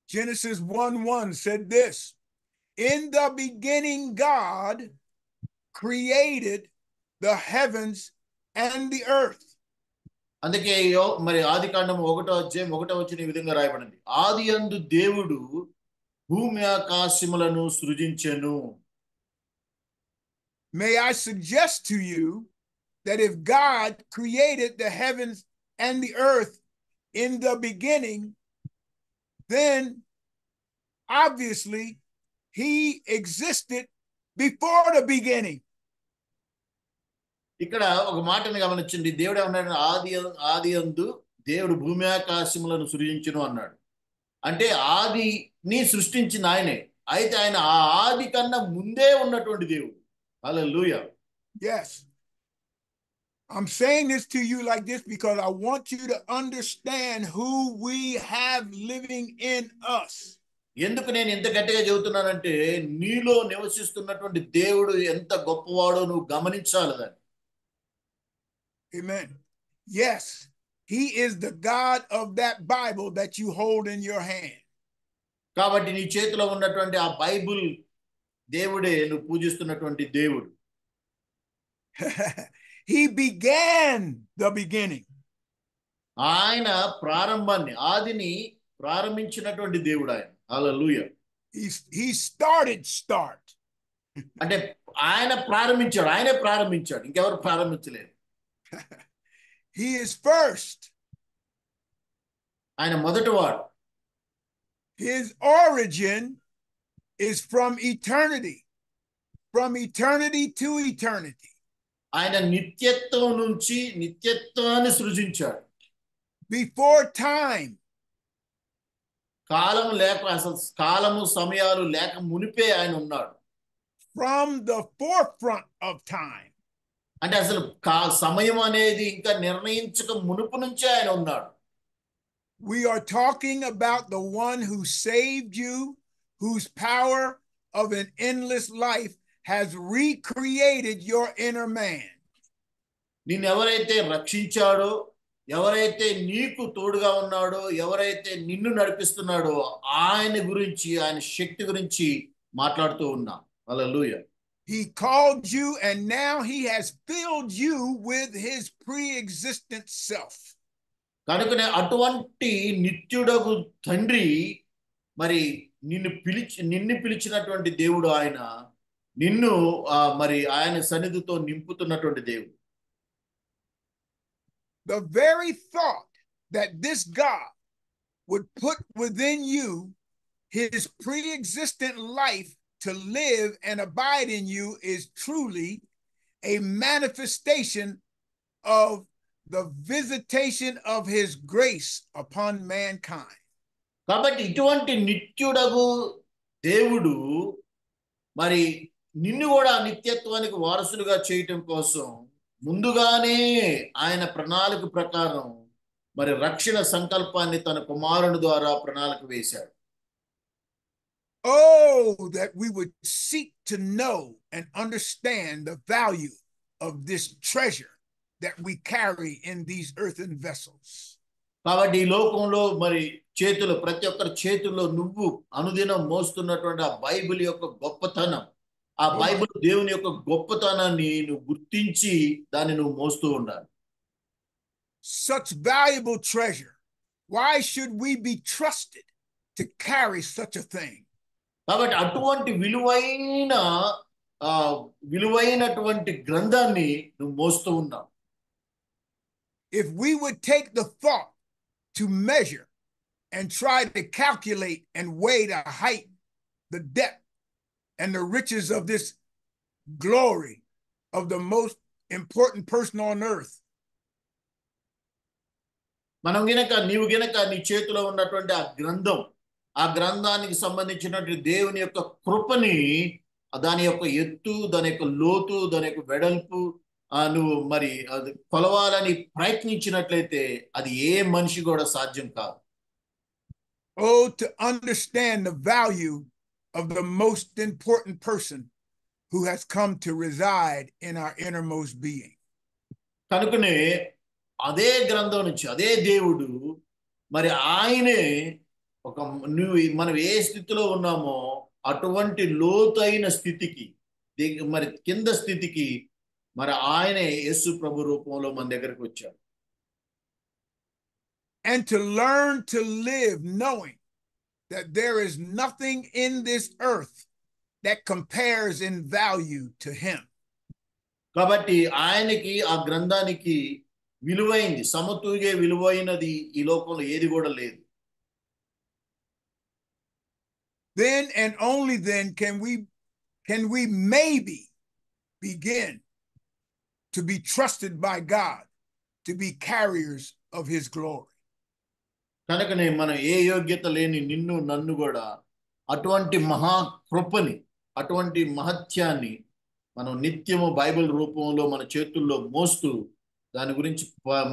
Genesis 1:1 said this, in the beginning God created the heavens and the earth. అందుకే మరి ఆది కాండం 1:1 ఈ విధంగా రాయబడింది, ఆది యందు దేవుడు భూమి ఆకాశములను సృజించెను. May I suggest to you that if God created the heavens and the earth in the beginning, then obviously he existed before the beginning. ఇక్కడ ఒక మాటను గమనించండి. దేవుడు ఏమన్నాడు? ఆది యందు దేవుడు భూమి ఆకాశములను సృజించును అన్నాడు. అంటే ఆదిని సృష్టించిన ఆయనే, అయితే ఆయన ఆ ఆది కన్నా ముందే ఉన్నటువంటి దేవుడు. హల్లెలూయా. Yes. I'm saying this to you like this because I want you to understand who we have living in us. ఎందుకు నేను ఇంత గట్టిగా చెబుతున్నానంటే నీలో నివసిస్తున్నటువంటి దేవుడు ఎంత గొప్పవాడో నువ్వు గమనించాలి దాన్ని. Amen. Yes, he is the God of that Bible that you hold in your hand. కాబట్టి నీ చేతిలో ఉన్నటువంటి ఆ బైబిల్ దేవుడే నువ్వు పూజిస్తున్నటువంటి దేవుడు. He began the beginning. ఆయన ప్రారంభాన్ని, ఆదిని ప్రారంభించినటువంటి దేవుడు ఆయన. హల్లెలూయా. He start. అంటే ఆయన ప్రారంభించాడు, ఆయనే ప్రారంభించాడు, ఇంకెవరు ప్రారంభించలేదు. He is first. ఆయన మొదటివాడు. His origin is from eternity to eternity. ఆయన నిత్యత్వం నుంచి నిత్యత్వాన్ని సృజించాడు. Before time, కాలం లేక అసలు కాలము సమయాలు లేక మునిపే ఆయన ఉన్నాడు. From the forefront of time. అంటే అసలు సమయం అనేది ఇంకా నిర్ణయించక మునుపు నుంచే ఆయన ఉన్నాడు. We are talking about the one who saved you, whose power of an endless life has recreated your inner man. నిన్ను ఎవరైతే రక్షించాడో, ఎవరైతే నీకు తోడుగా ఉన్నాడో, ఎవరైతే నిన్ను నడిపిస్తున్నాడో ఆయన గురించి, ఆయన శక్తి గురించి మాట్లాడుతూ ఉన్నాం. హల్లెలూయా. He called you and now he has filled you with his pre-existent self. కనుకనే అటువంటి నిత్యుడగు తండ్రి మరి నిన్ను పిలిచినటువంటి దేవుడు ఆయన, నిన్ను మరి ఆయన సన్నిధితో నింపుతున్నటువంటి దేవుడు. The very thought that this God would put within you his pre-existent life to live and abide in you is truly a manifestation of the visitation of his grace upon mankind. కాబట్టి ఇటువంటి నిత్యుడగు దేవుడు మరి నిన్ను కూడా నిత్యత్వానికి వారసులుగా చేయటం కోసం ముందుగానే ఆయన ప్రణాళిక ప్రకారం మరి రక్షణ సంకల్పాన్ని తన కుమారుని ద్వారా ప్రణాళిక వేశాడు. Oh, that we would seek to know and understand the value of this treasure that we carry in these earthen vessels. కాబట్టి ఈ లోకంలో మరి ప్రతి ఒక్కరి చేతుల్లో నువ్వు అనుదినం మోస్తున్నటువంటి ఆ బైబిల్ యొక్క గొప్పతనం, ఆ బైబిల్ దేవుని యొక్క గొప్పతనాన్ని నువ్వు గుర్తించి దాన్ని నువ్వు మోస్తూ ఉండాలి. Such valuable treasure. Why should we be trusted to carry such a thing? కాబట్టి అటువంటి విలువైనటువంటి గ్రంథాన్ని నువ్వు మోస్తూ ఉన్నావు. If we would take the thought to measure and try to calculate and weigh the height, the depth, and the riches of this glory of the most important person on earth. నీవు గినక నీ చేతిలో ఉన్నటువంటి ఆ గ్రంథానికి సంబంధించినటువంటి దేవుని యొక్క కృపని, దాని యొక్క ఎత్తు, దాని యొక్క లోతు, దాని యొక్క వెడల్పు నువ్వు మరి అది కొలవాలని ప్రయత్నించినట్లయితే అది ఏ మనిషి కూడా సాధ్యం కాదు. Oh, to understand the value of the most important person who has come to reside in our innermost being. కనుకనే అదే గ్రంథం నుంచి అదే దేవుడు మరి ఆయనే మనం ఏ స్థితిలో ఉన్నామో అటువంటి లోతైన స్థితికి, మరి కింద స్థితికి మరి ఆయనే యేసు ప్రభు రూపంలో మన దగ్గరికి వచ్చాడు. And to learn to live knowing that there is nothing in this earth that compares in value to him. కాబట్టి ఆయనకి ఆ గ్రంథానికి విలువైంది, సమతూగే విలువైనది ఈ లోకంలో ఏది కూడా లేదు. Then and only then can we maybe begin to be trusted by God to be carriers of his glory. కనుకనే మనం ఏ యోగ్యత లేని నిన్ను నన్ను కూడా అటువంటి మహాకృపని, అటువంటి మహత్యాన్ని మనం నిత్యము బైబిల్ రూపంలో మన చేతుల్లో మోస్తూ దాని గురించి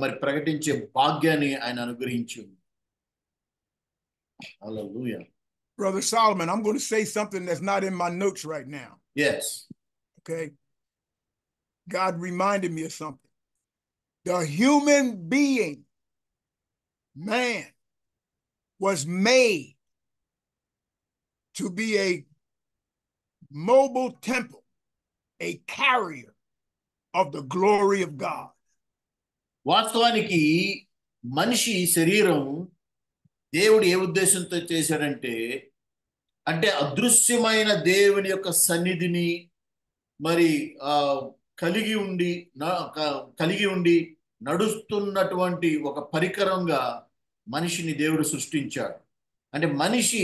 మరి ప్రకటించే భాగ్యాన్ని ఆయన అనుగ్రహించింది. హల్లెలూయా. Brother Solomon, I'm going to say something that's not in my notes right now. Yes. Okay. God reminded me of something. The human being, man, was made to be a mobile temple, a carrier of the glory of God. వాస్తవానికి మనిషి శరీరం దేవుడు ఏ ఉద్దేశంతో చేశాడంటే, అంటే అదృశ్యమైన దేవుని యొక్క సన్నిధిని మరి కలిగి ఉండి నడుస్తున్నటువంటి ఒక పరికరంగా మనిషిని దేవుడు సృష్టించాడు. అంటే మనిషి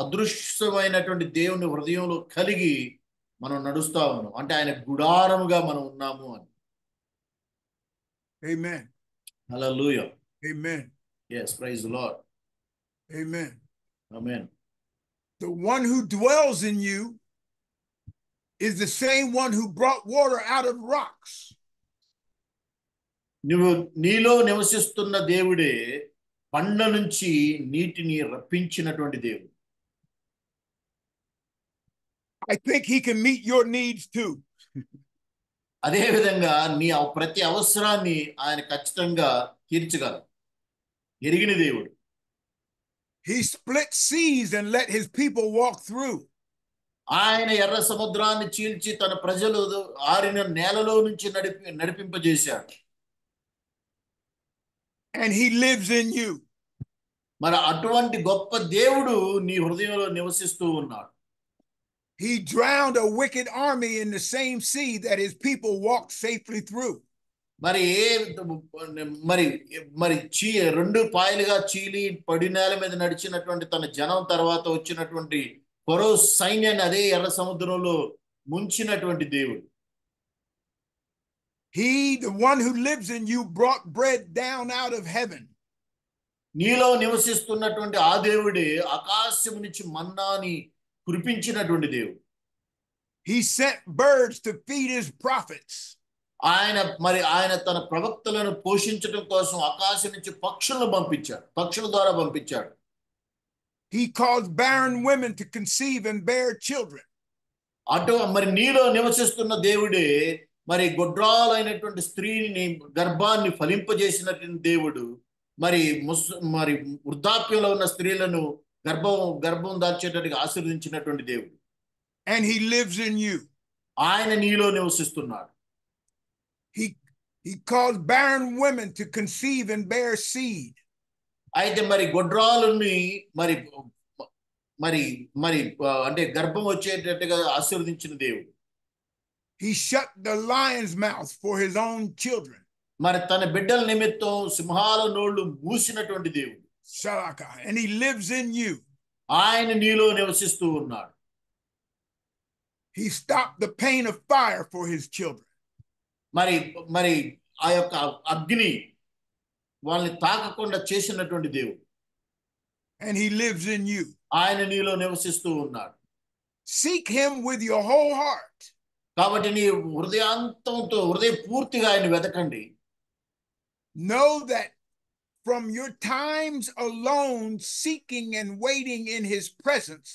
అదృశ్యమైనటువంటి దేవుని హృదయంలో కలిగి మనం నడుస్తా ఉన్నాం, అంటే ఆయన గుడారముగా మనం ఉన్నాము అని. Amen. Hallelujah. Amen. Yes, praise the Lord. Amen. Amen. The one who dwells in you is the same one who brought water out of rocks. నువ్వు నీలో నివసిస్తున్న దేవుడే బండ నుంచి నీటిని రప్పించినటువంటి దేవుడు. I think he can meet your needs too. అదే విధంగా నీ ప్రతి అవసరాన్ని ఆయన ఖచ్చితంగా తీర్చగలరు. ఎరిగిన దేవుడు. He split seas and let his people walk through. ఆయన ఎర్ర సముద్రాన్ని చీల్చి తన ప్రజలు ఆరిన నేలలో నుంచి నడిపింపజేశాడు. And he lives in you. మరి అటువంటి గొప్ప దేవుడు నీ హృదయంలో నివసిస్తూ ఉన్నాడు. He drowned a wicked army in the same sea that his people walked safely through. మరి రెండు పాయలుగా చీలి పడి నేల మీద నడిచినటువంటి తన జనం తర్వాత వచ్చినటువంటి ఫరో సైన్యాన్ని అదే ఎర్ర సముద్రంలో ముంచినటువంటి దేవుడు. He, the one who lives in you, brought bread down out of heaven. నీలో నివసిస్తున్నటువంటి ఆ దేవుడే ఆకాశం నుంచి మన్నాని కురిపించినటువంటి దేవుడు. He sent birds to feed his prophets. ఆయన తన ప్రవక్తలను పోషించడం కోసం ఆకాశం నుంచి పక్షులను పంపించాడు. పక్షుల ద్వారా పంపించాడు. He caused barren women to conceive and bear children. మరి నీలో నివసిస్తున్న దేవుడే మరి గొడ్రాలైనటువంటి స్త్రీని గర్భాన్ని ఫలింపజేసినటువంటి దేవుడు. మరి వృద్ధాప్యంలో ఉన్న స్త్రీలను గర్భం దాల్చేటట్టుగా ఆశీర్వదించినటువంటి దేవుడు. And he lives in you. ఆయన నీలో నివసిస్తున్నాడు. He caused barren women to conceive and bear seed. అయితే మరి గొడ్రాలుని మరి అంటే గర్భం వచ్చేటట్టుగా ఆశీర్వదించిన దేవుడు. He shut the lion's mouth for his own children. మరి తన బిడ్డల నిమిత్తం సింహాల నోళ్ళు మూసినటువంటి దేవుడు. Shalaka. And he lives in you. ఆయన నీలో నివసిస్తూ ఉన్నాడు. He stopped the pain of fire for his children. మరి ఆ యొక్క అగ్ని వాళ్ళని తాకకుండా చేసినటువంటి దేవుడు. And he lives in you. ఆయన నీలో నివసిస్తూ ఉన్నాడు. Seek him with your whole heart. కాబట్టి నీ హృదయపూర్తిగా ఆయన వెతకండి. Know that from your times alone, seeking and waiting in his presence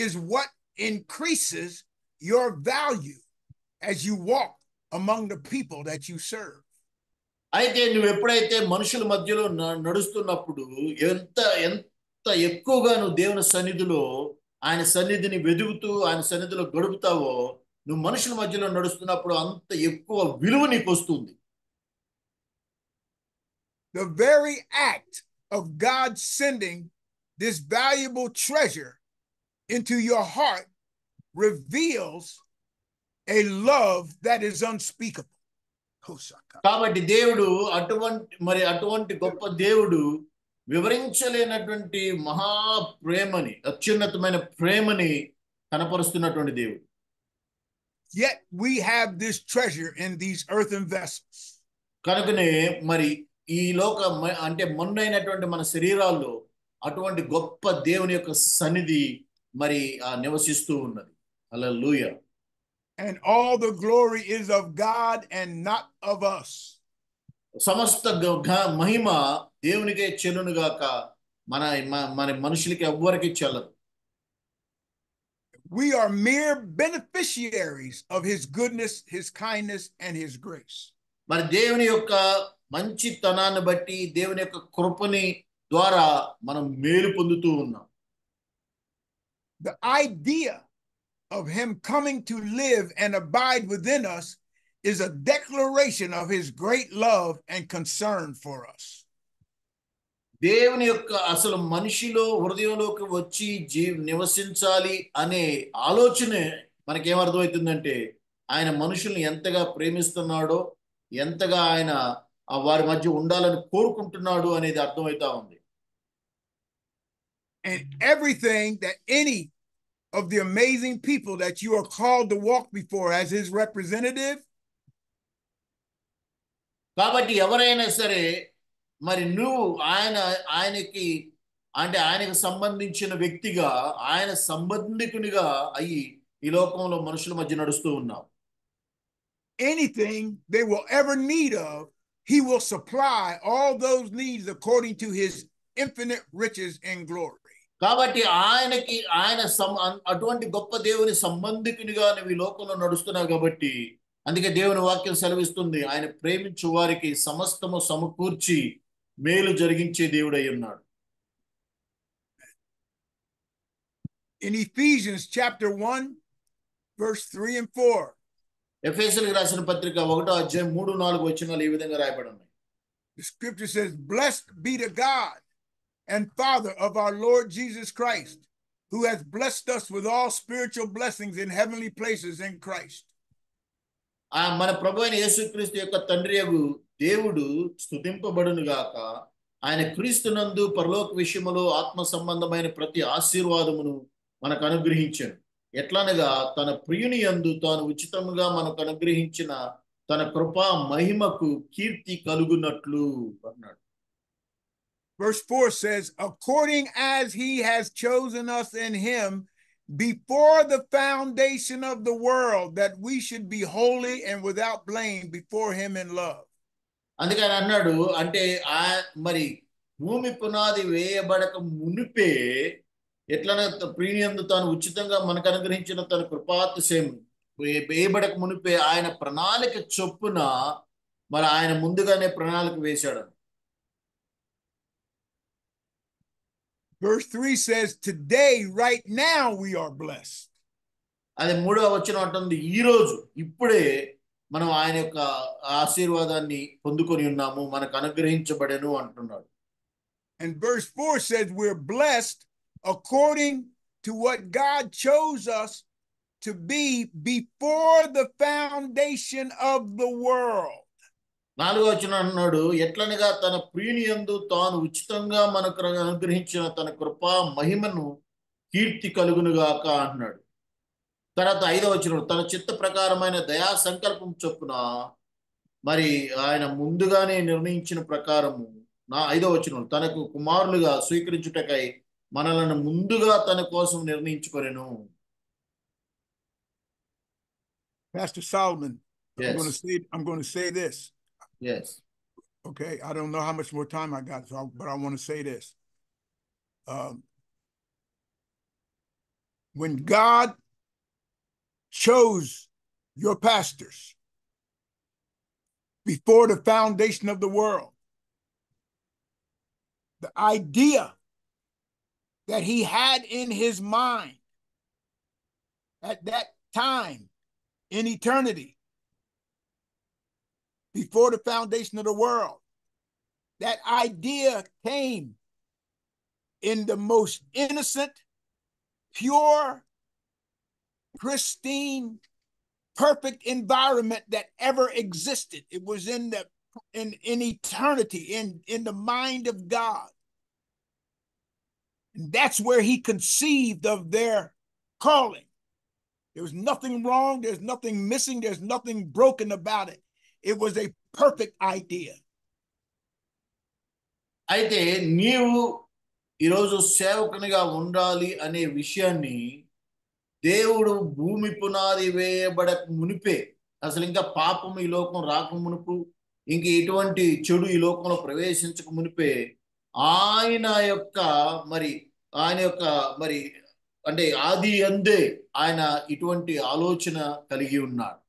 is what increases your value as you walk among the people that you serve. అయితే నువ్వు ఎప్పుడైతే మనుషుల మధ్యలో నడుస్తున్నప్పుడు ఎంత ఎక్కువగా నువ్వు దేవుని సన్నిధిలో ఆయన సన్నిధిని వెదుగుతూ ఆయన సన్నిధిలో గడుపుతావో నువ్వు మనుషుల మధ్యలో నడుస్తున్నప్పుడు అంత ఎక్కువ విలువ నీకు వస్తుంది. The very act of God sending this valuable treasure into your heart reveals a love that is unspeakable. కాబట్టి దేవుడు అటువంటి గొప్ప దేవుడు వివరించలేనటువంటి మహా ప్రేమని అత్యున్నతమైన ప్రేమని కనపరుస్తున్నటువంటి దేవుడు. Yet we have this treasure in these earthen vessels. కనుకనే మరి ఈ అంటే మొన్నైనటువంటి మన శరీరాల్లో అటువంటి గొప్ప దేవుని యొక్క సన్నిధి మరి నివసిస్తూ ఉన్నది. హల్లెలూయా. And all the glory is of God and not of us. సమస్త మహిమ దేవునికే చెల్లునుగాక, మన మనుషులకి ఎవ్వరికి చెల్లదు. We are mere beneficiaries of his goodness, his kindness, and his grace. మరి దేవుని యొక్క మంచితనాన్ని బట్టి దేవుని యొక్క కృపని ద్వారా మనం మేలు పొందుతూ ఉన్నాం. The idea of him coming to live and abide within us is a declaration of his great love and concern for us. దేవుని యొక్క అసలు మనిషిలో హృదయంలోకి వచ్చి నివసించాలి అనే ఆలోచనే మనకేమర్థమవుతుందంటే ఆయన మనుషుల్ని ఎంతగా ప్రేమిస్తున్నాడో, ఎంతగా ఆయన వారి మధ్య ఉండాలని కోరుకుంటున్నాడు అనేది అర్థమవుతా ఉంది. And everything that any of the amazing people that you are called to walk before as his representative. కాబట్టి ఎవరైనా సరే మరి నువ్వు అంటే ఆయనకు సంబంధించిన వ్యక్తిగా, ఆయన సంబంధికునిగా అయ్యి ఈ లోకంలో మనుషుల మధ్య నడుస్తూ ఉన్నాం. Anything they will ever need of, he will supply all those needs according to his infinite riches and glory. కాబట్టి ఆయన అటువంటి గొప్ప దేవుని సంబంధికునిగా నువ్వు ఈ లోకంలో నడుస్తున్నావు కాబట్టి, అందుకే దేవుని వాక్యం సెలవిస్తుంది, ఆయన ప్రేమించు వారికి సమస్తము సమకూర్చి మేలు జరిగించే దేవుడై ఉన్నాడు. In Ephesians chapter 1, verse 3 and 4. ఎఫెసీయులకు రాసిన పత్రిక 1వ అధ్యాయం 3-4 వచనాలు ఈ విధంగా రాయబడి ఉన్నాయి. The scripture says, "Blessed be the God and Father of our Lord Jesus Christ, who has blessed us with all spiritual blessings in heavenly places in Christ." మన ప్రభు అయిన యేసుక్రీస్తు యొక్క తండ్రియగు దేవుడు స్తుతింపబడును గాక. ఆయన క్రీస్తునందు పరలోక విషయములో ఆత్మ సంబంధమైన ప్రతి ఆశీర్వాదమును మనకు అనుగ్రహించాడు. ఎట్లనగా తన ప్రియుని యందు తాను ఉచితముగా మనకు అనుగ్రహించిన తన కృపా మహిమకు కీర్తి కలుగునట్లు అన్నాడు. Verse 4 says, "According as he has chosen us in him before the foundation of the world, that we should be holy and without blame before him in love." అందుకని అన్నాడు, అంటే మరి భూమి పునాది వేయబడక మునిపే ఎట్లనే ప్రియయందు తాను ఉచితంగా మనకు అనుగ్రహించిన తన కృపాతిశయం వేయబడక మునిపే ఆయన ప్రణాళిక చొప్పున మరి ఆయన ముందుగానే ప్రణాళిక వేశాడు. Verse 3 says, "Today, right now, we are blessed." అది 3వ వచనం అంటుంది, ఈ రోజు ఇప్పుడే మనం ఆయన యొక్క ఆశీర్వాదాన్ని పొందుకొని ఉన్నాము, మనకు అనుగ్రహించబడెను అంటున్నాడు. And verse 4 says we're blessed according to what God chose us to be before the foundation of the world. 4వ వచనం అన్నాడు, ఎట్లనగా తన ప్రియుని యందు తాను ఉచితంగా మనకు అనుగ్రహించిన తన కృపా మహిమను కీర్తి కలుగునుగాక అంటున్నాడు. తర్వాత 5వ వచనం, తన చిత్త ప్రకారమైన దయా సంకల్పం చొప్పున మరి ఆయన ముందుగానే నిర్ణయించిన ప్రకారము 5వ వచనం, తనకు కుమారులుగా స్వీకరించుటకై మనలను ముందుగా తన కోసం నిర్ణయించుకొనెను. Pastor Solomon, Yes. I'm going to say this. Yes. Okay, I don't know how much more time I got, but I want to say this. When God chose your pastors before the foundation of the world, the idea that he had in his mind at that time in eternity, before the foundation of the world, that idea came in the most innocent, pure, pristine, perfect environment that ever existed. It was in eternity, in the mind of God. And that's where he conceived of their calling. There was nothing wrong, there's nothing missing, there's nothing broken about it. It was a perfect idea. అయితే నీవు ఈరోజు సేవకునిగా ఉండాలి అనే విషయాన్ని దేవుడు భూమి పునాది వేయబడక మునిపే, అసలు ఇంకా పాపం ఈ లోకం రాక మునుపు, ఇంక ఎటువంటి చెడు ఈ లోకంలో ప్రవేశించక మునిపే ఆయన యొక్క అంటే ఆది అందే ఆయన ఇటువంటి ఆలోచన కలిగి ఉన్నాడు.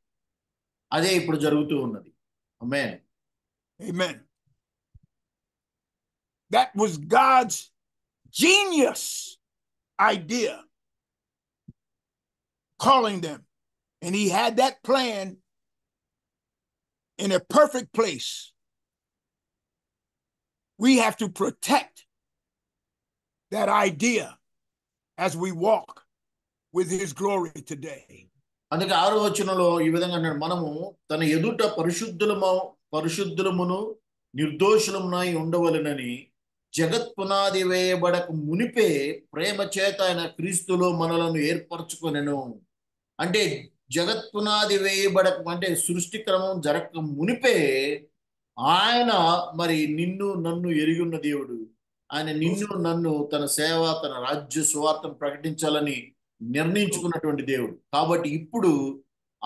అదే ఇప్పుడు జరుగుతూ ఉన్నది. ఆమేన్. Amen. That was God's genius idea, calling them. And he had that plan in a perfect place. We have to protect that idea as we walk with his glory today. అందుకే 6వ వచనంలో ఈ విధంగా అన్నాడు, మనము తన ఎదుట పరిశుద్ధులమును నిర్దోషులమునై ఉండవలెనని జగత్ పునాది వేయబడక మునిపే ప్రేమ చేత ఆయన క్రీస్తులో మనలను ఏర్పరచుకొనెను. అంటే జగత్ పునాది వేయబడక, అంటే సృష్టి క్రమం జరగక మునిపే ఆయన మరి నిన్ను నన్ను ఎరిగి ఉన్న దేవుడు, ఆయన నిన్ను నన్ను తన సేవ తన రాజ్య సువార్తను ప్రకటించాలని నిర్ణయించుకున్నటువంటి దేవుడు. కాబట్టి ఇప్పుడు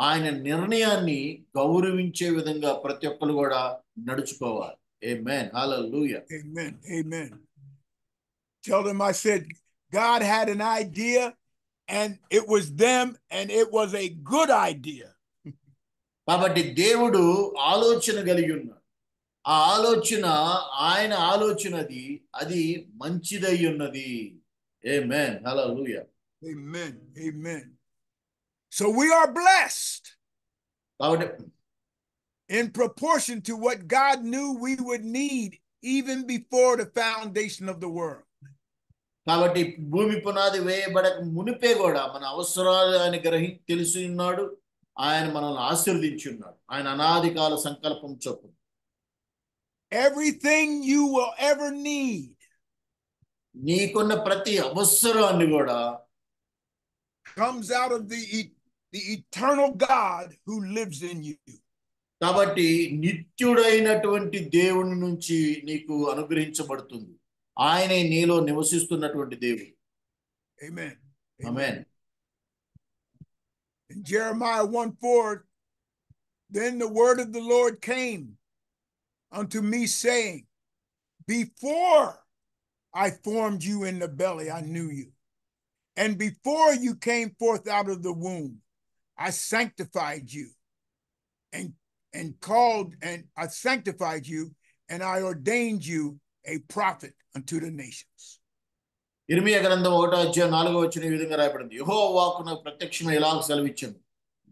ఆయన నిర్ణయాన్ని గౌరవించే విధంగా ప్రతి ఒక్కరు కూడా నడుచుకోవాలి. ఆమేన్. హల్లెలూయా. Amen. Amen. Tell them I said God had an idea and it was them and it was a good idea. కాబట్టి దేవుడు ఆలోచన కలిగి ఉన్నాడు. ఆ ఆలోచన ఆయన ఆలోచనది, అది మంచిదై ఉన్నది. ఆమేన్. హల్లెలూయా. Amen. Amen. So we are blessed కాబట్టి in proportion to what God knew we would need even before the foundation of the world. కాబట్టి భూమి పునాది వేయబడక మునిపే కూడా మన అవసరాలు ఆయన తెలిసి ఉన్నాడు. ఆయన మనల్ని ఆశీర్వదించి ఉన్నాడు. ఆయన అనాది కాల సంకల్పం చొప్పున Everything you will ever need నీకున్న ప్రతి అవసరాన్ని కూడా comes out of the eternal God who lives in you. కాబట్టి నిత్యుడైనటువంటి దేవుని నుంచి నీకు అనుగ్రహించబడుతుంది. ఆయనే నీలో నివసిస్తున్నటువంటి దేవుడు. Amen. Amen. In Jeremiah 1:4, then the word of the Lord came unto me, saying, before I formed you in the belly, I knew you. And before you came forth out of the womb, I sanctified you and called, and I sanctified you, and I ordained you a prophet unto the nations. ఇర్మీయా గ్రంథం 1:4 ఈ విధంగా రాయబడింది. యెహోవా వాక్కు నాకు ప్రత్యక్షమై ఇలా సెలవిచ్చాను.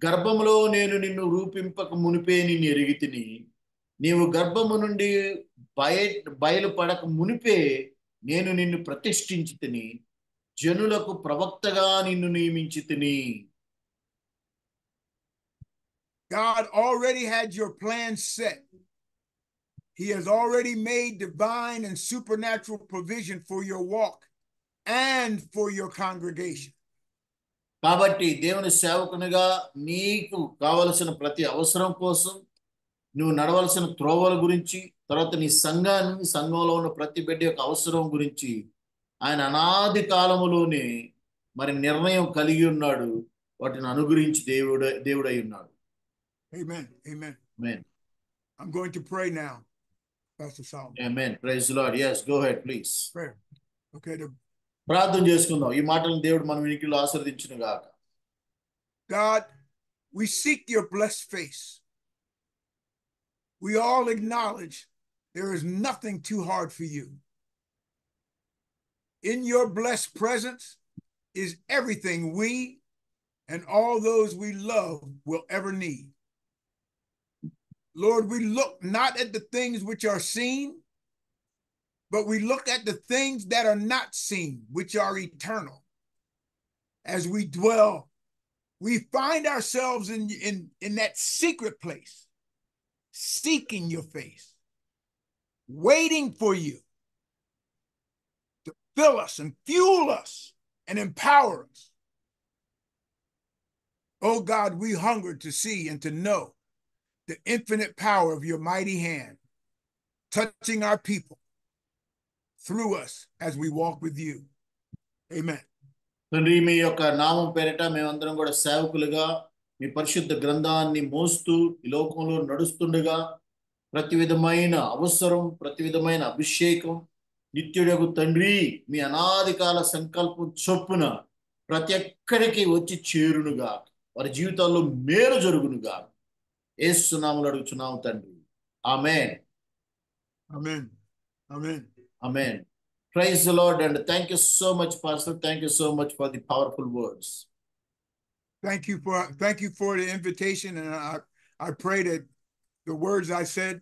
గర్భములో నేను నిన్ను రూపింపక మునిపే నిన్ను ఎరిగితిని. నీవు గర్భము నుండి బయలుపడక మునిపే నేను నిన్ను ప్రతిష్ఠించితిని. జనులకు ప్రవక్తగా నిన్ను నియమించితిని. God already had your plan set. He has already made divine and supernatural provision for your walk and for your congregation. కాబట్టి దేవుని సేవకునిగా నీకు కావలసిన ప్రతి అవసరం కోసం, నువ్వు నడవలసిన త్రోవల గురించి, తర్వాత నీ సంఘంలో ఉన్న ప్రతి బిడ్డ యొక్క అవసరం గురించి ఆయన అనాది కాలములోనే మరి నిర్ణయం కలిగి ఉన్నాడు. వాటిని అనుగ్రహించి దేవుడై ఉన్నాడు. Amen. Amen. Amen. I'm going to pray now, Pastor Solomon. Amen. Praise the Lord. Yes, go ahead, please. Prayer. Okay. ప్రార్థన చేసుకుందాం. ఈ మాటలను దేవుడు మన వినికిడిలో ఆశీర్వదించును గాక. God, we seek your blessed face. We all acknowledge there is nothing too hard for you. In your blessed presence is everything we and all those we love will ever need. Lord, we look not at the things which are seen, but we look at the things that are not seen, which are eternal. As we dwell, we find ourselves in that secret place, seeking your face, waiting for you to fill us and fuel us and empower us. Oh God, we hunger to see and to know the infinite power of your mighty hand touching our people through us as we walk with you. Amen. తండ్రి, మీ యొక్క నామం పేరిట మేమందరం కూడా సేవకులుగా మీ పరిశుద్ధ గ్రంథాన్ని మోస్తూ ఈ లోకంలో నడుస్తుండగా ప్రతి విధమైన అవసరం, ప్రతి విధమైన అభిషేకం నిత్యుడగు తండ్రి మీ అనాది కాల సంకల్పం చొప్పున ప్రతి ఒక్కరికి వచ్చి చేరునుగా, వారి జీవితాల్లో మేలు జరుగునుగా యేసు నామములో అడుగుచున్నాము తండ్రి. ఆమేన్. Amen. Amen. Amen. Praise the Lord, and thank you so much, Pastor. Thank you so much for the powerful words. Thank you for the invitation, and I pray that the words I said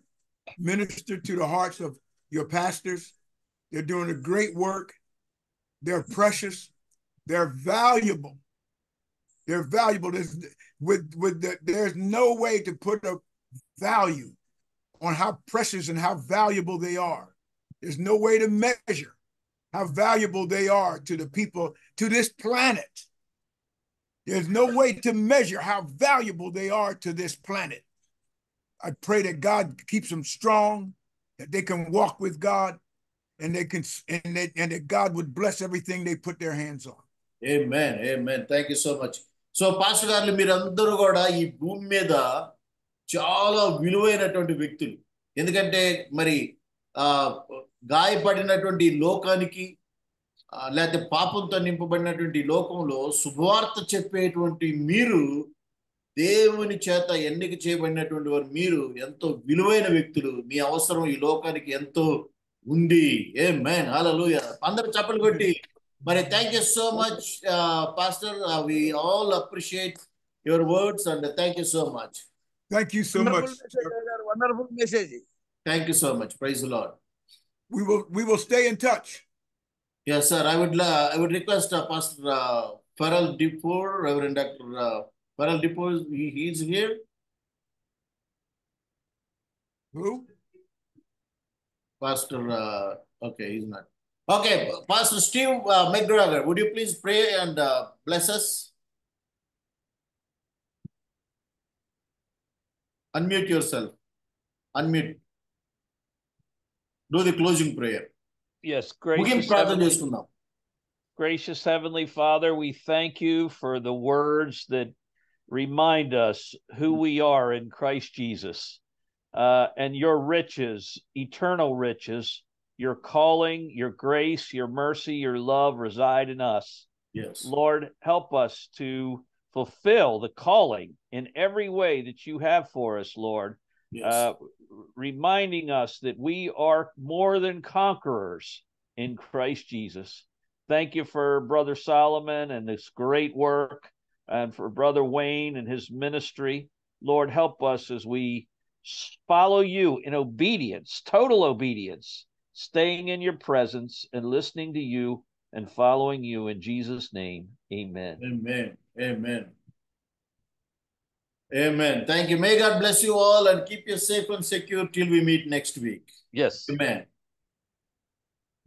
minister to the hearts of your pastors. They're doing a great work. They're precious. They're valuable. They're valuable. There's no way to put a value on how precious and how valuable they are. There's no way to measure how valuable they are to the people, to this planet. There's no way to measure how valuable they are to this planet. I pray that God keeps them strong, that they can walk with God, and that God would bless everything they put their hands on. Amen. Amen. Thank you so much. So, Pastor గారు మీరందరూ కూడా ఈ భూమి మీద చాలా విలువైనటువంటి వ్యక్తులు. ఎందుకంటే మరి గాయపడినటువంటి లోకానికి లేకపోతే పాపంతో నింపబడినటువంటి లోకంలో శుభవార్త చెప్పేటువంటి మీరు దేవుని చేత ఎన్నిక చేయబడినటువంటి వారు మీరు ఎంతో విలువైన వ్యక్తులు. మీ అవసరం ఈ లోకానికి ఎంతో ఉంది. ఆమేన్. హల్లెలూయా. అందరూ చప్పట్లు కొట్టి మరి thank you so much pastor. We all appreciate your words and thank you so much. Thank you so much. Wonderful message. Thank you so much. Praise the Lord. We will stay in touch. Yes, sir. I would request Pastor Farrell Dipur, Reverend Dr. Farrell Dipur. He's here. Who? Pastor. Okay, he's not. Okay, Pastor Steve McGregor, would you please pray and bless us? Unmute yourself. Unmute. Do the closing prayer. Yes, gracious Heavenly Father, we thank you for the words that remind us who we are in Christ Jesus, and your riches, eternal riches, your calling, your grace, your mercy, your love reside in us. Yes. Lord, help us to fulfill the calling in every way that you have for us, Lord. Yes. Reminding us that we are more than conquerors in Christ Jesus. Thank you for Brother Solomon and this great work, and for Brother Wayne and his ministry. Lord, help us as we follow you in obedience, total obedience, staying in your presence and listening to you and following you in Jesus' name. Amen. Amen. Amen. Amen. Thank you. May God bless you all and keep you safe and secure till we meet next week. Yes. Amen.